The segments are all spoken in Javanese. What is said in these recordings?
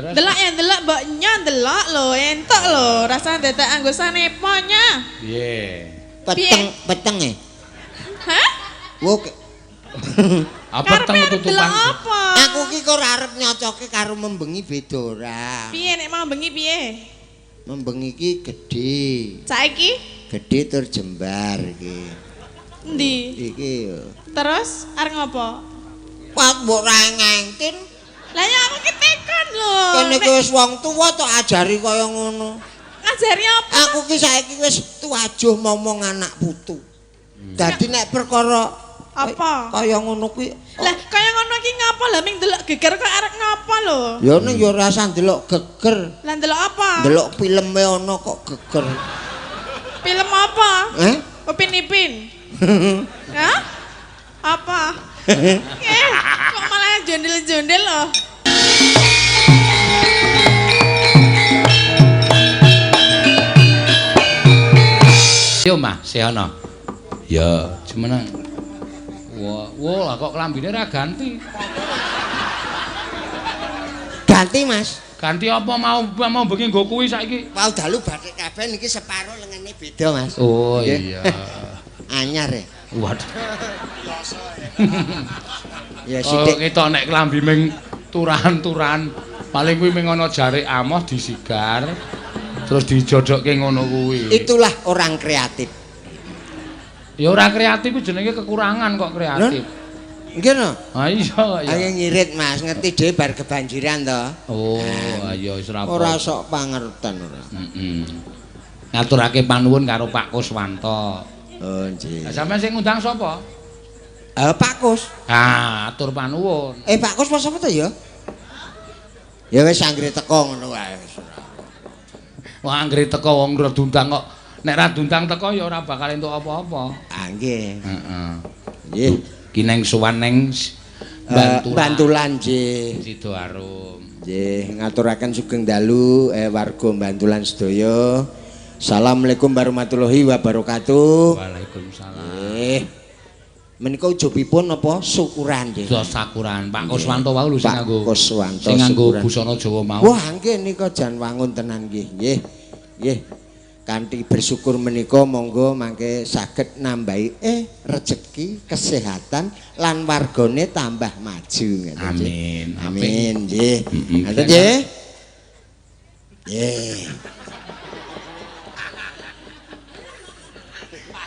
Delok ya delok mboknya delok lho, entuk lho, rasa dadak anggo saneponya. Piye? Peteng e. Hah? Wo Apa teng tutupan? Apa? aku ki kok ora arep nyocoke karo membengi beda ora. Piye nek mau bengi piye? Membengi ki gedhe. Saiki? Gedhe tur jembar iki. Endi? Iki Terus arep ngopo? Pak mbok ra ngengtin. Lah ya aku ki tekan lho. Kene ki wis wong tuwa tok ajari kaya ngono. Ngajari apa? Aku ki saiki wis tuwajuh momong anak putu. Dadi nek perkara Apa? kaya ngono kuwi. Lah kaya ngono iki ngapa lah ming delok geger kok arep ngapa lho? Ya nek ya ora usah ndelok geger. Lah ndelok apa? Ndelok filme ana kok geger. Film apa? Upin Ipin. Hah? Apa? Kok malah jondel-jondel loh? Yo Mah, seono. Ya, cuman wah kok klambine ra ganti. Ganti, Mas. Ganti apa mau bengi nggo kuwi saiki? Wau dalu batik kabeh niki separo lengene beda, Mas. Oh iya. Anyar ya. Waduh. Ya Oh, sithik. ketok nek klambi ming turan-turan paling kuwi ming ana jarik amoh disigar terus dijodokke ngono kuwi. Itulah orang kreatif. Ya ora kreatif kuwi jenenge kekurangan kok kreatif. Nggih no? Ha iya ya. Ayo ngirit, Mas, ngerti dhewe bar kebanjiran to. Oh, ayo wis ora Ora sok pangerten ora. Heeh. Ngaturake panuwun karo Pak Kuswanto. Oh, nggih. Lah sampean sing ngundang sapa? Pak Kus. Ah, atur panuwun. Pak Kus pas apa to ya? Ya wis anggere teko ngono wae wis ora. Wah, anggere teko wong ora diundang kok. Nek ra diundang teko ya ora bakal entuk apa-apa. Ah nggih. Heeh. Nggih. Ki neng suwan neng Bantulan nggih. Sidoarum. Nggih, ngaturaken sugeng dalu warga Bantulan sedaya. Assalamualaikum warahmatullahi wabarakatuh. Waalaikumsalam. Nggih. Menika ujubipun apa syukuran nggih. Do sakuran Pak Kuswanto wae lho sing nganggo. Pak Kuswanto Sing nganggo syukuran. busana Jawa mau. Wah, nggih nika jan wangun tenan nggih. Nggih. Nggih. Kanthi bersyukur menika monggo mangke saged nambahi rejeki, kesehatan lan wargane tambah maju ngene. Amin. Amin nggih. Ngoten nggih. Nggih.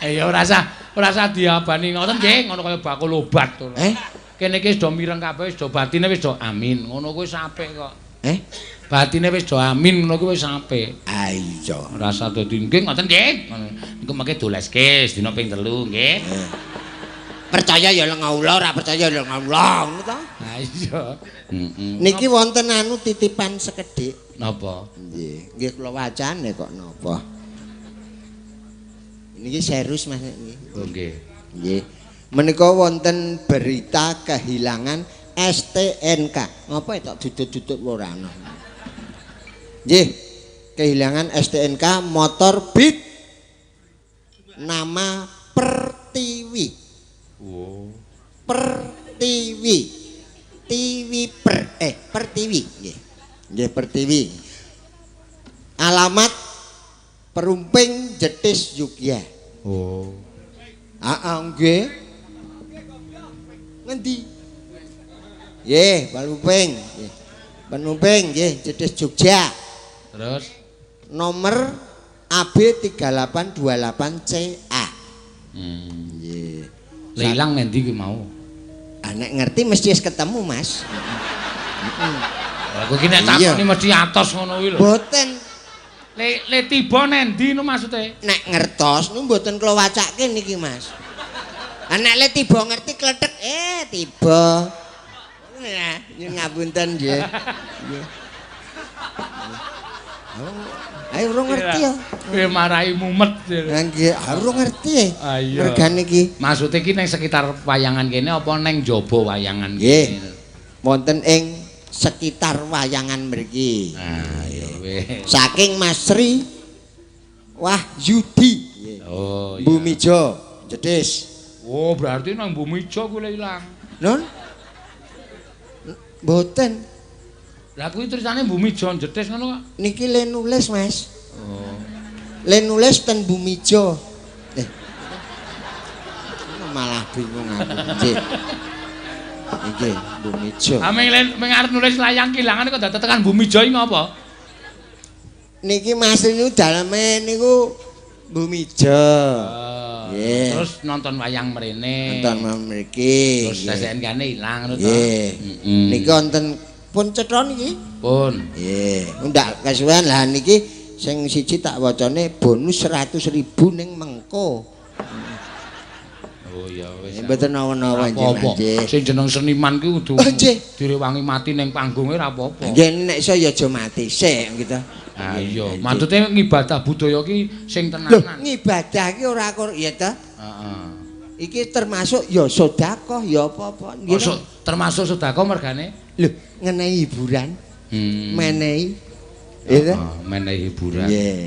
Ya ora usah diabani ngoten nggih, ngono kaya bakul obat to. Kene iki wis do mireng kabeh, wis do batine wis do amin. Ngono kuwi wis apik kok. Batine wis do amin ngono kuwi wis apik. Ah iya. Rasa dadi nggih ngoten nggih. Niku mengke doleske dina ping 3 nggih. Percaya ya Allah, ora percaya ya Allah, ngono to. Ha iya. Niki wonten anu titipan sekedhik. Napa? Nggih, nggih kula wacane kok napa. Niki serius Mas niki. Oh nggih. Nggih. Menika wonten berita kehilangan STNK. Ngapa tok dudut-dudut ora ana. Nggih. Kehilangan STNK motor Beat. Nama Pertiwi. Oh. Pertiwi. Pertiwi nggih. Nggih Pertiwi. Alamat Perumping Jetis Yogya. Oh. Nggih. Ngendi? Nggih, Perumping. Nggih. Perumping nggih Jetis Jogja. Terus Nomor AB 3828CA. Nggih. Lah ilang nendi ki mau? Nek ngerti mesti wis ketemu, Mas. Lah kok ki nek takoni mesti atos ngono kuwi lho. Boten. Le tiba nendi no maksude? Nek ngertos niku mboten kula wacake niki, Mas. Nek le tiba ngerti kletek tiba. Nah, nyuwun ngapunten nggih. Nggih. Ayo urung ngerti ya. Kowe marahi mumet. Nggih, urung ngerti. Iya. Mergane iki. Maksude ki ning sekitar wayangan kene apa ning jaba wayangan kene? Nggih. Wonten ing sekitar wayangan mriki. Ya wis. Saking Mas Sri Wahyudi. Oh, iya. Bumijo, Jetis. Oh, berarti nang Bumijo kuwi ilang. Nun? Mboten. Lah kuwi tulisane Bumijo Jetis ngono kok. Niki le nulis, Mas. Oh. Le nulis ten Bumijo. Malah bingung aku. Nggih. Iki Bumijo. Ameng arep nulis layang kilangan kok dadak tekan Bumijo iki ngopo? Niki Mas niku daleme niku Bumijo. Nggih. Terus nonton wayang mrene. Nonton mriki. Terus SNK-ne ilang ngono to. Nggih. Niki wonten pun cetha niki? Pun. Nggih. Ndak kesuwen lah niki sing siji tak wacane bonus 100.000 ning mengko. Oh ya wis. Mboten nawa-nawa nggih. Sing jeneng seniman ki kudu direwangi mati ning panggunge ora apa-apa. Nggih nek iso ya aja mati sik gitu. Ah iya, maksude ngibadah budaya ki sing tenanan. Ngibadah ki ora ya ta? Heeh. Iki termasuk ya sedekah ya apa-apa. Termasuk sedekah mergane. Lho, ngenehi hiburan. Menehi. Itu. Menehi hiburan. Nggih.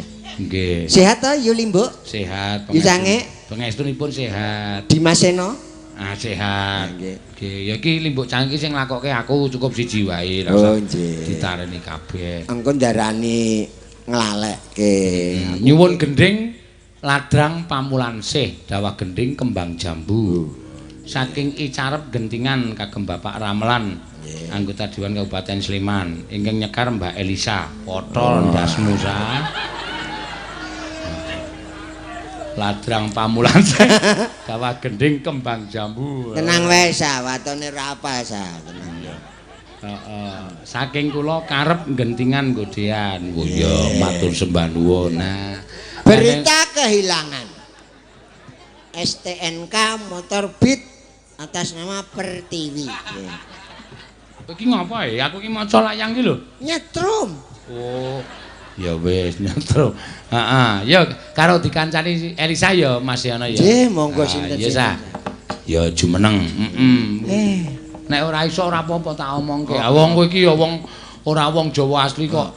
Nggih. Sehat ta Yuli, Mbok? Sehat. Sange. Pengestunipun sehat. Dimas Seno? Ah sehat. Nggih. Nggih, ya iki Limbuk Cangki sing nglakokke aku cukup siji wae, ora Oh, usah nggih. ditareni kabeh. Engko ndarani nglalekke. Nyuwun gending ladrang pamulansih, dawah gending kembang jambu. Saking Icarep Gentingan kagem Bapak Ramelan, anggota Dewan Kabupaten Sleman, ingkang nyekar Mbak Elisa, potol ndasmu sa. Ladrang pamulansih, dawah gending kembang jambu. Tenang wae sa, watone ora apa sa, tenang. Heeh. Saking kula karep gentingan godean. Oh ya, matur sembah nuwun. Nah, Berita kehilangan. STNK motor Beat atas nama Pertiwi. iki ngapa ya? Aku iki maca layang iki lho. Nyetrum. Oh. Ya wis nyetrum. Heeh, ya karo dikancani Elisa ya Mas Yono ya. Nggih, monggo sinten. Ya sa. Ya jumeneng. Nek ora iso ora apa-apa tak omongke. Wong kowe iki ya wong ora wong Jawa asli kok.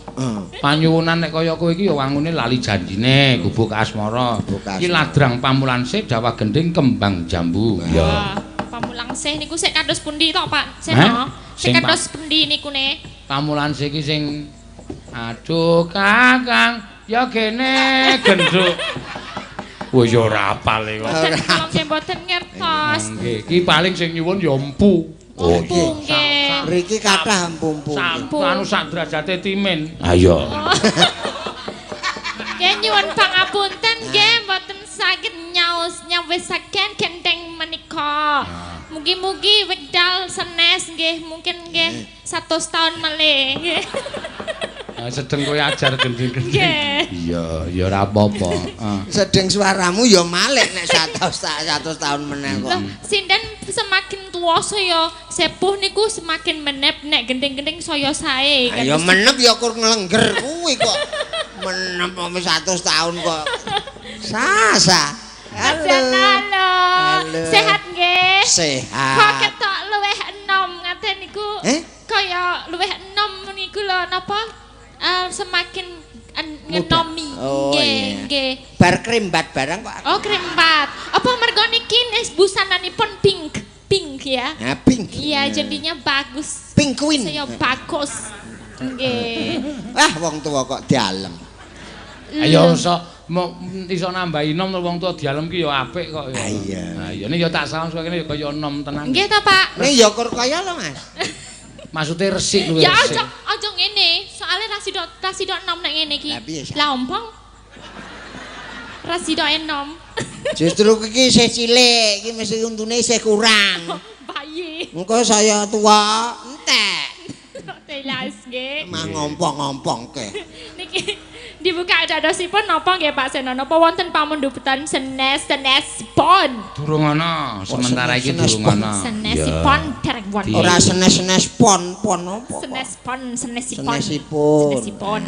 Panyuwunan nek kaya kowe iki ya wangune lali janjine, gubuk asmara. Iki ladrang pamulansih dawah gending kembang jambu. Ya. Pamulansih niku sik kados pundi to, Pak Seno? Sik kados pundi niku ne? Pamulansih iki sing aduh Kakang, ya kene genduk. Wah ya ora apal e kok. Mboten mboten ngertos. Nggih, iki paling sing nyuwun ya empu. Oh nggih. Mriki kathah empu-empu. Anu sak derajate timin. Ayo. Nggih nyuwun pangapunten nggih mboten saged nyawisaken gendeng menika. Mugi-mugi wekdal senes nggih mungkin nggih 100 tahun malih nggih. Sedeng kowe ajar gending-gending. Iya, ya ora apa-apa. Sedeng suaramu ya malih nek 100 tahun meneh kok. Sinden semakin tua saya sepuh niku semakin menep nek gending-gending saya sae. Ya menep ya kur nglengger kuwi kok. Menep 100 tahun kok. Sasa. Halo. Sehat nggih? Sehat. Kok ketok luwih enom ngaten niku. Kaya luwih enom niku lho napa? Semakin ngenomi. Nggih. Bar krembat barang kok. Oh, krembat. Apa mergo niki busananipun pink ya? Nah, pink. Iya, jadinya bagus. Pink Queen. Saya bagus. Nggih. Wong tua kok dialem. Ayo iso nambahi nom wong tua dialem ki ya apik kok ya. Iya. Nah, ya ini ya tak salam kene ya kaya nom tenan. Nggih ta, Pak? Nek ya kur kaya lho, Mas. Maksudnya resik luwih ya resik. aja ngene, soalnya rasido enom nek ngene iki. Lah ompong. Rasido enom. Justru iki isih cilik, iki mesti untune isih kurang. Bayi. Engko saya tua, entek. Telas nggih. Mah ngompong-ngompong ke. Niki dibuka dadosipun napa nggih Pak Seno? Napa wonten pamundutan senes-senespon? Durung ana, sementara iki durung ana. Senesipun dereng wonten. Ora senes-senes pon apa? Senesipun. Senesipun.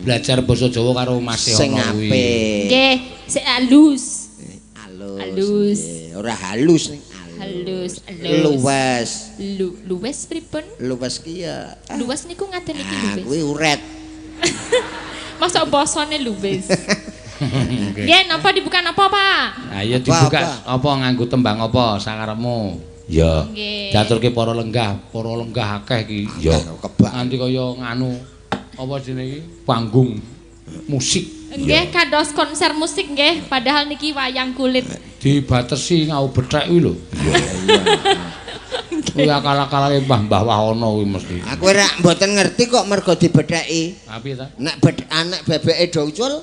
Belajar basa Jawa karo Mas Sing Yono kuwi. apik. Nggih, sik halus. Halus. Ora halus ning Halus. Luwes. Luwes pripun? Luwes ki ya. Luwes niku ngaten iki luwes. Kuwi uret. Masa basane luwes. Nggih, napa dibuka napa, Pak? Ayo dibuka apa nganggo tembang apa sakarepmu? Ya. Nggih. Diaturke para lenggah akeh iki. Ya. Kebak. Nganti kaya nganu apa jenenge iki? Panggung musik. Nggih, kados konser musik nggih, padahal niki wayang kulit. Dibatesi ngau bethek kuwi lho. Kuwi akal-akalane Mbah Wahono kuwi mesti. Aku ora mboten ngerti kok mergo dibetheki. Tapi ta? Nek anek bebeke do ucul.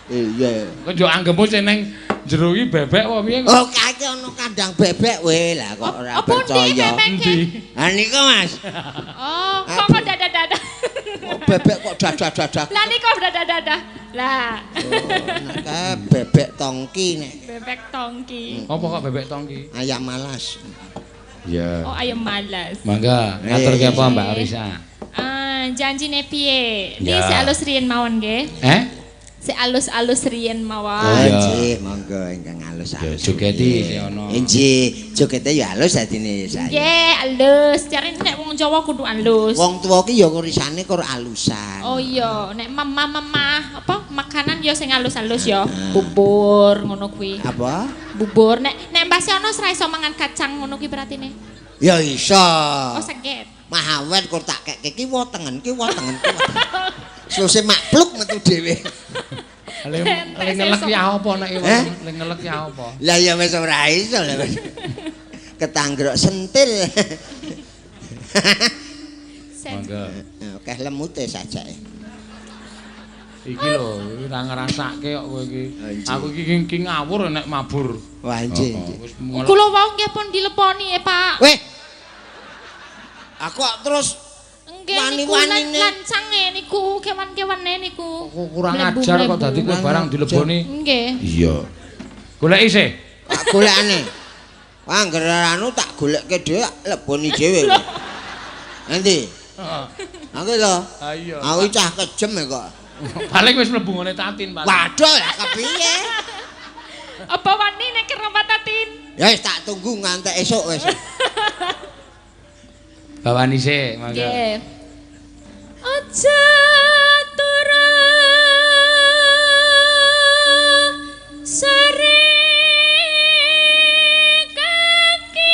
Iya. Kok yo anggepmu sing ning jero iki bebek apa piye? Oh, kake ono kandang bebek we lah kok ora Apa ndi percaya. bebeke? Ha niku Mas. Oh, kok dadah-dadah. Oh, bebek kok dadah-dadah. Lah niku dadah-dadah. Lah, Nek bebek tongki nek bebek tongki. Apa kok bebek tongki? ayam malas. Ya. Oh, ayam malas. Mangga, ngaturke apa Mbak Risa? Janjine piye? Niki Ya. sik alus riyen mawon nggih. Sik alus-alus riyen mawon. Iya. Nggih, monggo ingkang halus-halus. Jogeti sik ono. Nggih, jogete ya halus adine saya. Nggih, alus. Jarine nek wong Jawa kudu alus. Wong tuwa ki ya risane kok alusan. Oh iya, nek mama apa makanan ya sing alus-alus ya. Bubur ngono kuwi. Apa? Bubur nek Mbah Siono ora iso mangan kacang ngono kuwi beratine. Ya iso. Oh saged. Mahawet kok tak kek ki wotengen ki wotengen. Suse makpluk metu dhewe. Le ngelek ya apa nek le ngelek ya apa? Lah ya wis ora iso lho. Ketanggrok sentil. Mangga. Akeh lemute sajake. Iki lho, ora ngrasake kok kowe iki. Anjir. Aku iki ngawur nek mabur. Wah anjing. Wis ngelek. Kula wau nggih pun dileponi Pak. Weh. Aku kok terus Nggih niku wani-wanine. lancange niku kewan-kewane niku. Kok kurang ajar kok dadi kowe barang dileboni. Nggih. Iya. Goleki sih. Tak golekane. Wah angger anu tak golekke dhewe leboni dhewe. Nanti. Heeh. Aku lho. Ha iya. Aku cah kejem ya kok. Paling wis mlebu ngene tatin, Pak. Waduh lah kepiye? Apa wani nek kerobatatin? Ya wis tak tunggu ngantek esuk wis. Bawani sih, mangga. Nggih. Aja turu sare kaki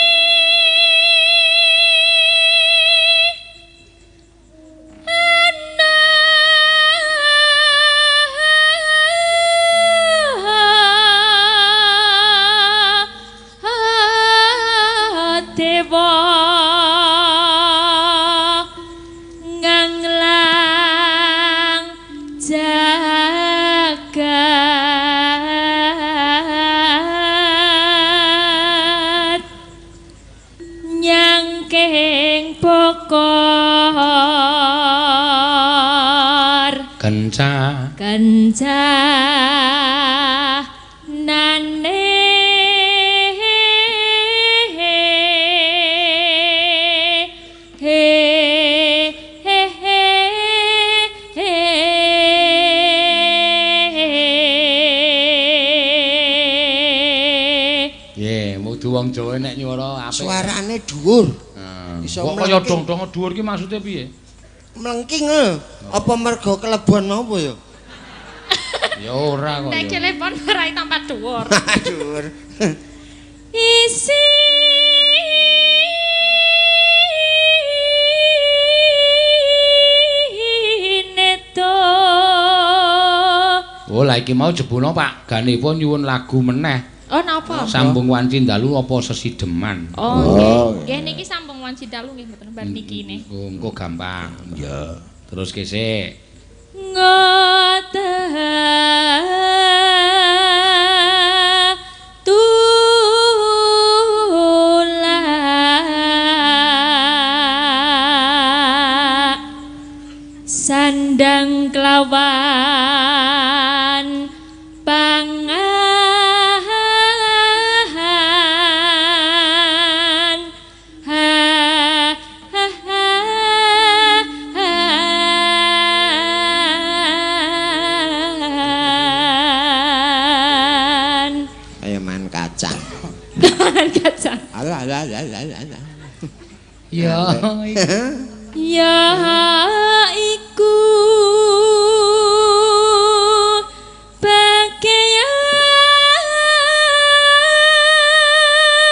dewa nganglang jagat nyangking bokor Kenca. nane Ye, mudu wong Jawa nek nyuwara apik. Suarane dhuwur. Iso Kok kaya melengking. dong-dong dhuwur ki maksude piye? Melengking lho. Apa mergo kelebon apa ya? Ya ora kok. nek ya. telepon ora tambah dhuwur Dhuwur. isi neto Oh, lah iki mau jebuna Pak Ganipun nyuwun lagu meneh. oh napa Sambung wanci dalu apa sesideman. oh nggih niki sambung wanci dalu nggih mboten bar niki ne Engko gampang. Ya. Terus kesik. tulak sandang kelawan pangan Ayo man kacang. kacang Alah. Ya. ya iku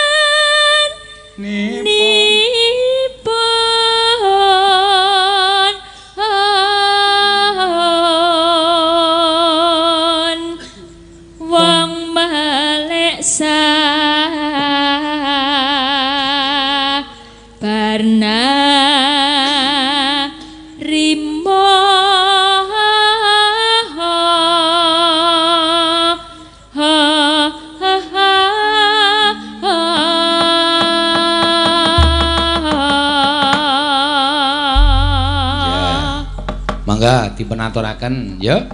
bagaian trimo mangga dipenaturaken ya.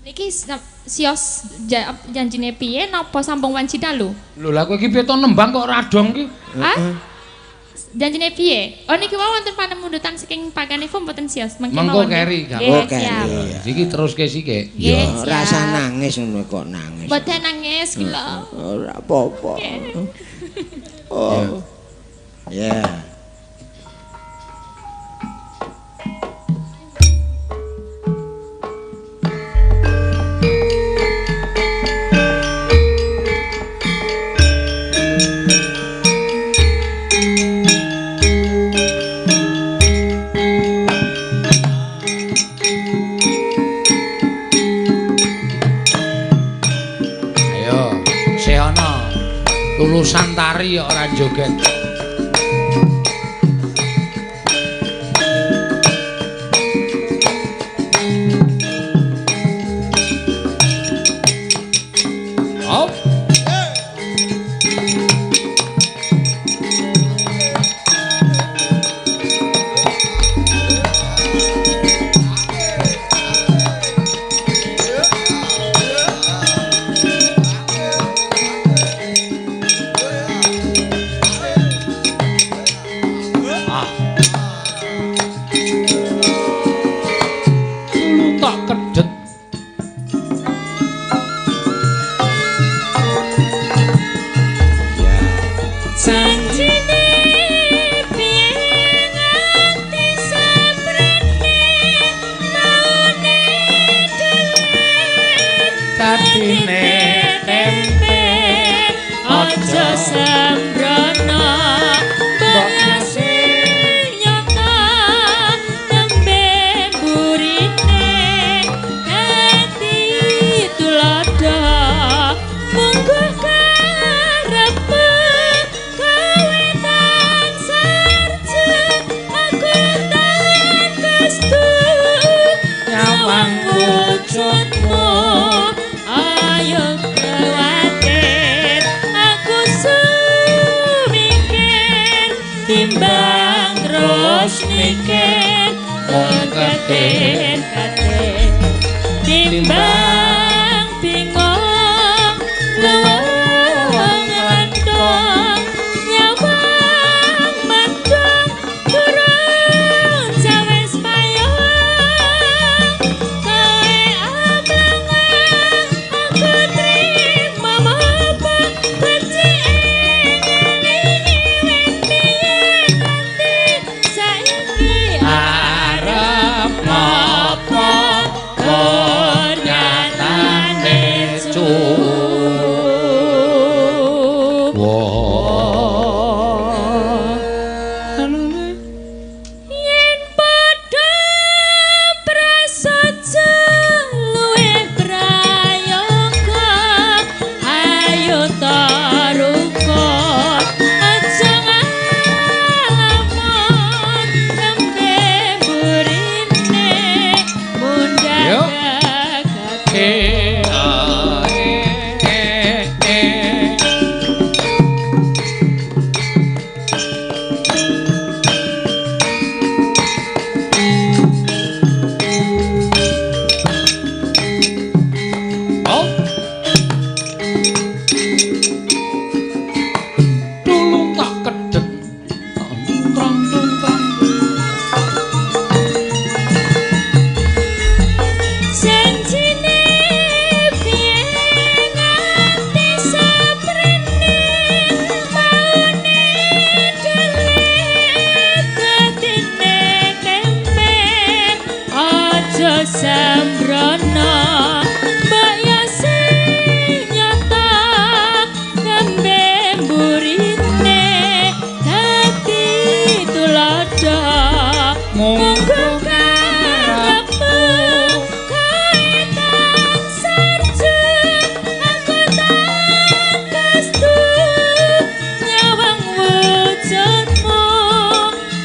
Niki sios janjine piye napa sampung wanci dalu? Lho lha kowe iki piye to nembang kok radong iki? Ah? Janjine piye? Oh niki wae wonten panemundutan saking pakanipun mboten sios. Mengko keri gak oh keri. Iki teruske sik. Ya rasa nangis ngono kok nangis. Mboten nangis ki lho. Ora apa-apa. Oh. Ya. Lulusan tari ora joget. Hop.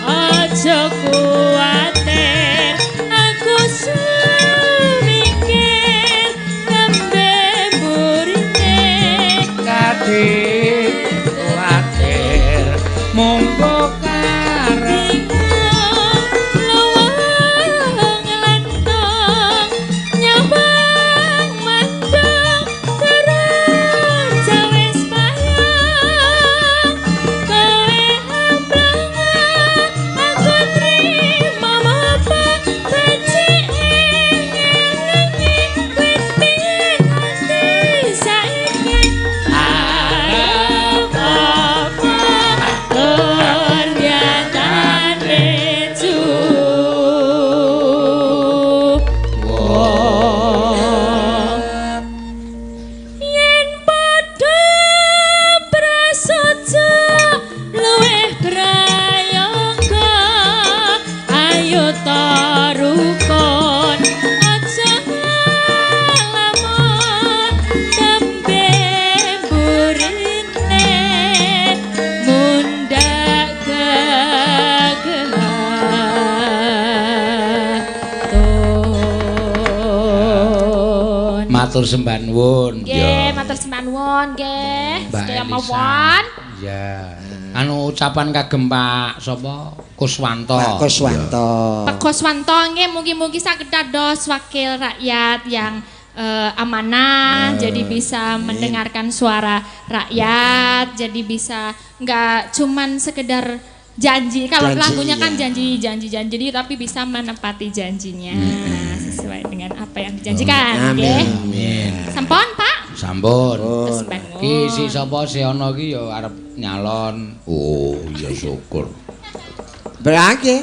Aja kuwatir aku semikir nembe burine kadhe kuwatir monggo karep lawang lantong nyabang mandang terang jawes payung kowe abrangan aku terima mapa becik ngelingi wis ping ati saiki arep apa ternyatane yen padha prasaja luwih prayoga ayo tarukon aja ngalamun tembe burine mundak gegeton matur sembah nuwun nggih matur sembah nuwun nggih Mbak sedaya Elisa. mawon ya anu ucapan kagem Pak sapa Kuswanto Pak Kuswanto. Pak Kuswanto nggih mugi-mugi saged dados wakil rakyat yang amanah, jadi bisa mendengarkan suara rakyat, jadi bisa nggak cuman sekedar janji. Kalau Janji, lagunya kan ya. janji, tapi bisa menepati janjinya sesuai dengan apa yang dijanjikan. Amin. nggih. amin Sampun Pak. sampun Terus Bang. ki si sapa si ana ki ya arep nyalon oh ya syukur Berake.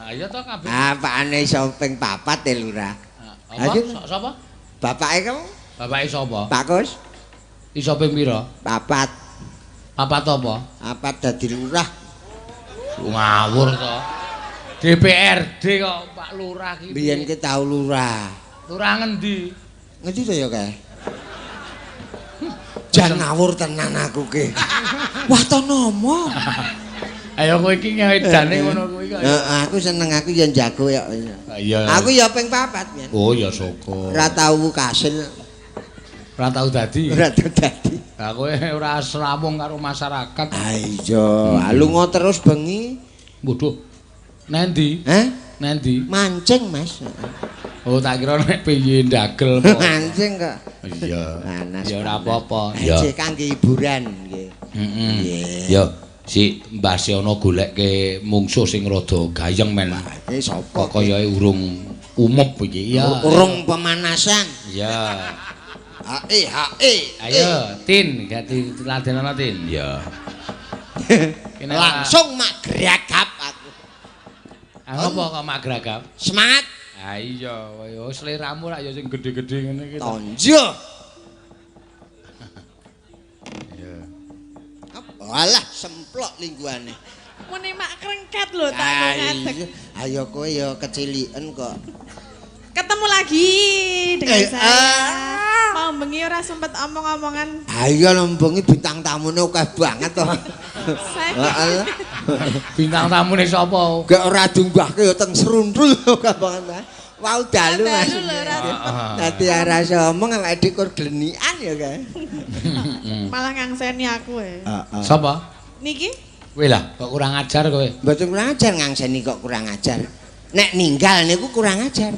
ayo to kabeh Apane iso ping 4 e Lurah. apa Ayo. sapa Bapake kamu? bapake sapa Pak Kus? iso ping pira 4. papat apa Apa dadi lurah? ngawur to DPRD kok Pak Lurah ki Biyen ki tau lurah. lurah ngendi Ngendi to ya kae? Jan ngawur tenan aku ki. Wah to nomo. ayo kowe iki ngedane ngono kuwi kok Aku seneng aku ya jago ya. iya Aku ya ping 4 yen. oh ya syukur Ora tau kasil, ora tau dadi ora tau dadi. lah kowe ora srawung karo masyarakat Ah iya, lunga terus bengi. bodoh nendi Hah? nendi Mancing, Mas. oh tak kira nek piye ndagel po Mancing kok. iya Panas. ya ora apa-apa Mancing kangge hiburan nggih. heeh Nggih. ya si Mbah Siono golekke mungsuh sing rada gayeng men Iki sapa? kok koyoke urung umum iki ya Urung pemanasan. ya Hae. ayo tin ganti ladenana tin ya Kene Langsung mak gregap aku. apa kok mak gragap Semangat. ah iya koyo sliramu lak ya sing gedhe-gedhe ngene iki to. Tonjo. Ya. Walah semplok lingguane. Muni mak krengket lho tak Ah, ngadeg. iya. Ayo kowe ya keciliken kok. Ketemu lagi dengan Eh, saya. Mau bengi ora sempet omong-omongan. Ayo lembungi bintang tamune akeh banget to. Saya Heeh. Bintang tamune sapa? Gak ora dunggahke ya teng serundul akeh banget. Wau dalu Mas. Dalu lho, Ratu. Dadi ora iso omong awake dhewe kur glenikan ya kae. malah ngangseni aku Heeh. Sapa? Niki Kowe lah, kok kurang ajar kowe. Mboten kurang ajar ngangseni kok kurang ajar. Nek ninggal niku kurang ajar.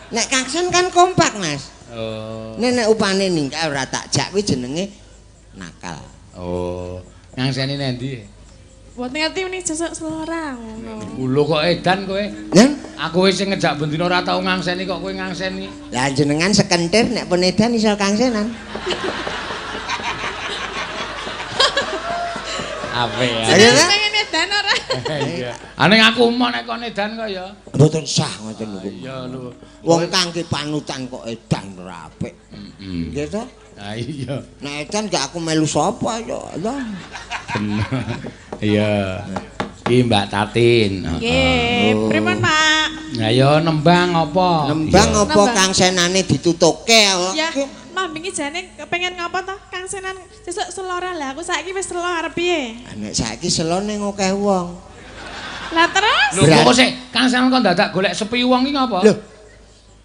Nek kaksen kan kompak, Mas. Oh. Nek upane ninggal ora tak jak kuwi jenenge nakal. Oh. Ngangseni nendi? buat ngerti ini sesuk selora ngono. Lho kok edan kowe? Nen, Aku wis sing ngejak bendina ora tau ngangseni kok kowe ngangseni. lah jenengan sekentir nek pun edan iso kangsenan. Ape ya? Ayo, Nak. Pengen edan ora? Iya. Aning aku mau nek kon edan kok ya. Mboten sah ngoten niku. Iya lho. Wong kangge panutan kok edan ora apik. Heeh. Nggih to? Ah iya. Nek edan gak aku melu sapa ya. Allah. Bener. Iya. Iki Mbak Tatin. Nggih, pripun Pak? Ayo nembang apa? Nembang Iya. apa kangsenane ditutukke Ya, mah bingi jane pengen ngapa toh Kang Senan sesuk selora lah. Aku saiki wis selo arep piye? Nek saiki selone akeh wong. Lah terus? Lho kok sik Kang Senan kok dadak golek sepi wong iki ngapa? Lho.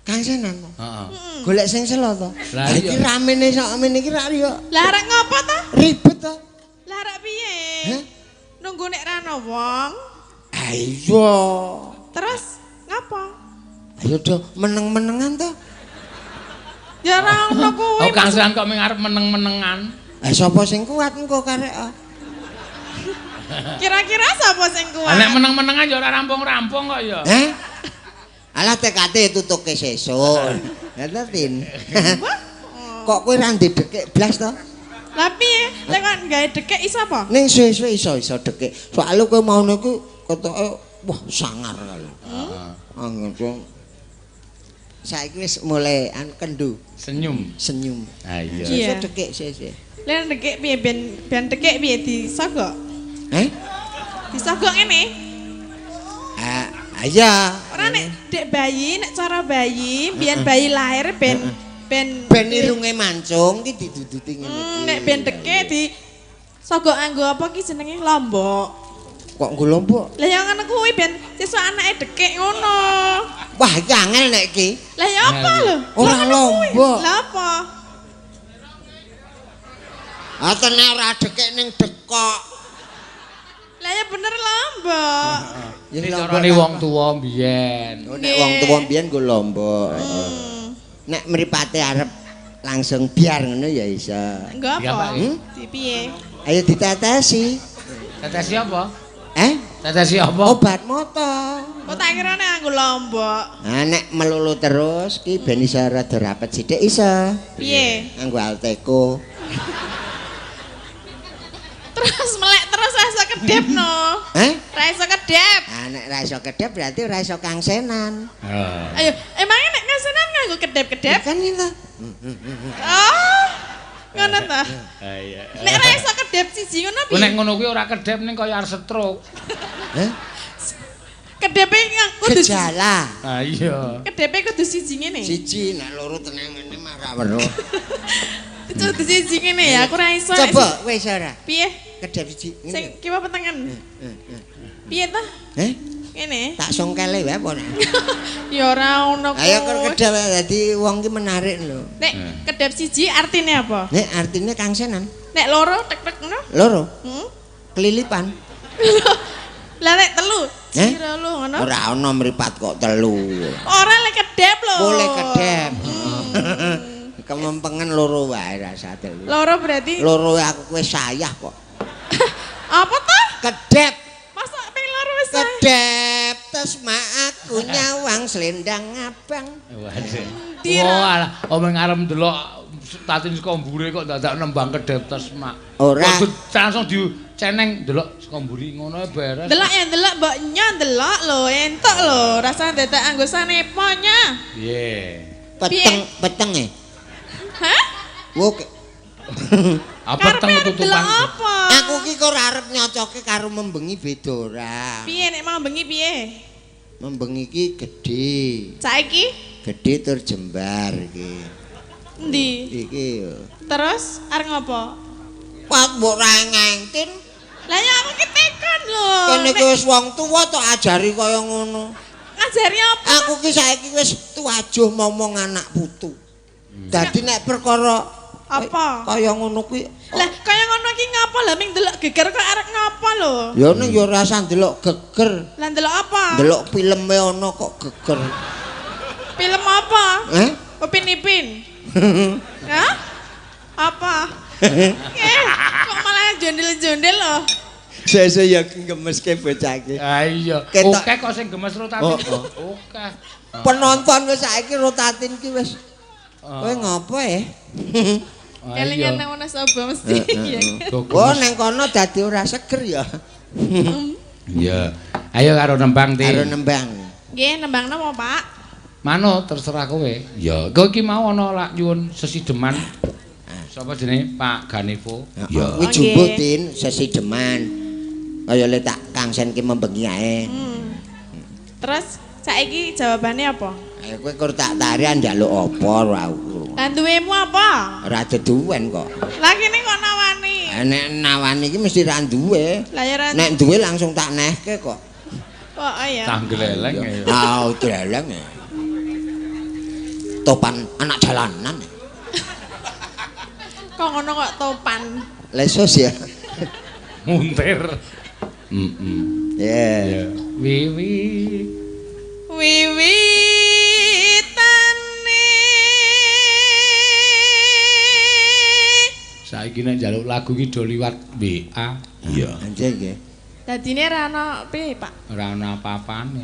Kang Senan. Heeh. Golek sing selo to. Lah Iki iya. ramene sakmene iki ra yo Lah arek ngopo to? ribet to. Lah arek piye? Hah? Nunggu nek ra ana wong. Ayo. Terus ngapa? Ayo do meneng-menengan to. Ya ra ono kuwi. Oh Kang Senan kok mengarep meneng-menengan. Sapa sing kuat engko karek. Kira-kira sapa sing kuat? Nek meneng-menengan ya ora rampung-rampung kok ya. Alah tekate tutuke sesuk. Ya Tin. Kok kowe ra ndekek blas to? Lah piye? Lek kok gawe dekek iso apa? Ning suwe-suwe iso dekek. Soale kowe mau niku ketoke wah sangar kali. Heeh. Saiki wis mulai kendu, Senyum. senyum. Ah iya. Iya. Iso dekek sesuk. Lek dekek piye ben dekek piye disogok? Disogok ngene. Iya. Ora nek dek bayi, nek cara bayi, biyen bayi lahir ben irunge mancung ki diduduti ngene iki. nek ben dekek di sogok anggo apa ki jenenge lombok. Kok nggo lombok? Lah ya ngono kuwi ben sesuk anake dekek ngono. Wah, iki angel nek iki. Lah ya apa lho? Ora Lah ngono kuwi. lombok. Lah apa? Atene ora dekek ning dekok. Lah ya bener lombok. Ya Iki carane wong tuwa mbiyen. Nek wong tuwa mbiyen nggo lombok. Nek mripate arep langsung biar ngono ya iso. Engko apa? Di piye? Ayo ditetesi. Tetesi apa? Tetesi apa? Obat mata. Kok tak kirane anggo lombok. Nah, nek melulu terus ki ben iso rada rapet sithik iso. Piye? Nganggo Alteco. Terus melek terus ra iso kedep no. Ra iso kedep. Ah nek ra iso kedep berarti ora iso Kang Senan. Ayo, emangnya nek kasenan nganggo kedep-kedep? Kan itu. Oh. Ngono ta? Iya. Nek ra iso kedep siji ngono piye? Nek ngono kuwi ora kedep ning kaya arep stroke. Kedepe kudu Gejala. Ah iya. kedepe kudu siji ngene. Siji nek loro tenang ngene marah weruh. Kudu siji ngene ya, aku ra iso. Coba wis ora. Piye? Kedep siji. Sing kiwa petengan. Piye ta? Ngene. Tak songkele wae apa nek. Ya ora ono kok. Ayo kok kedep dadi wong ki menarik lho. Nek kedep siji artine apa? Nek artine Kang Senan. Nek loro tek-tek ngono? Loro. Heeh. Kelilipan. Lah nek telu, sira lu ngono. Ora ana mripat kok telu. Ora lek kedep lho. Boleh kedep. Kemempengan loro wae rasa telu. Loro berarti Loro aku kowe sayah kok. apa ta? Kedep. Masa ping loro wis sae? Kedep tes mak aku nyawang selendang abang. Waduh. Oh alah, omong arep ndelok tatin saka mburi kok dadak nembang kedep tes mak. Ora. Kok langsung diceneng ndelok saka mburi ngono ae beres. Delok ya delok mboknya delok lho, entuk lho, rasane dadak anggo saneponya. Piye? Peteng e. Hah? Wo Apa teng Delok tutupan? apa? aku ki kok ora arep nyocoke karo membengi beda ora. Piye nek mau bengi piye? Membengi ki gedhe. Saiki Gedhe tur jembar iki. endi? Iki yo. Terus arep ngopo? Pak mbok ra ngengtin. Lah ya aku ki tekan lho. Kene ki wis wong tuwa tok ajari kaya ngono. Ngajari apa? Aku ki saiki wis tuwajuh momong anak putu. Dadi nek perkara Apa? kaya ngono kuwi Lah kaya ngono ki ngapa lho ming delok geger kok arep ngapa lho? ya ning ya ora usah ndelok geger. Lah delok apa? Ndelok filme ana kok geger. Film apa? Upin Ipin. Hah? Apa? Kok malah jondel-jondel lho? Sesuk ya gemeske bocah iki. Ah iya. Ketok- Oke kok sing gemes rotatin. Oke. Penonton wis saiki rotatin ki wis. Kowe ngopo Kelingan nang ana sapa mesti ya. Oh nang kono dadi ora seger ya. Iya. Ayo karo nembang ti. Karo nembang. Nggih, nembang napa, Pak? Mano terserah kowe. Ya, kowe iki mau ana lak nyuwun sesideman. Sapa jenenge Pak Ganevo? Ya, kuwi jumbo Tin sesideman. Kaya le tak Kangsen ki membengi ae. Terus saiki jawabane apa? Ayo kowe kur tak tarian njaluk apa ora aku. Lah duwemu apa? Ora deduwen kok. Lah kene kok nawani. Nek nawani iki mesti ra duwe. Lah ya ra Nek duwe langsung tak nehke kok. Kok ya? Tanggleleng ya. Ah, dreleng ya. Topan anak jalanan. Kok ngono kok topan. Lesos ya. Muntir. Ya. Wiwi. Wiwitane. Saiki nek njaluk lagu iki do liwat WA. Iya. Anjing nggih. Dadine ra ono piye, Pak? Ora ana apa-apane.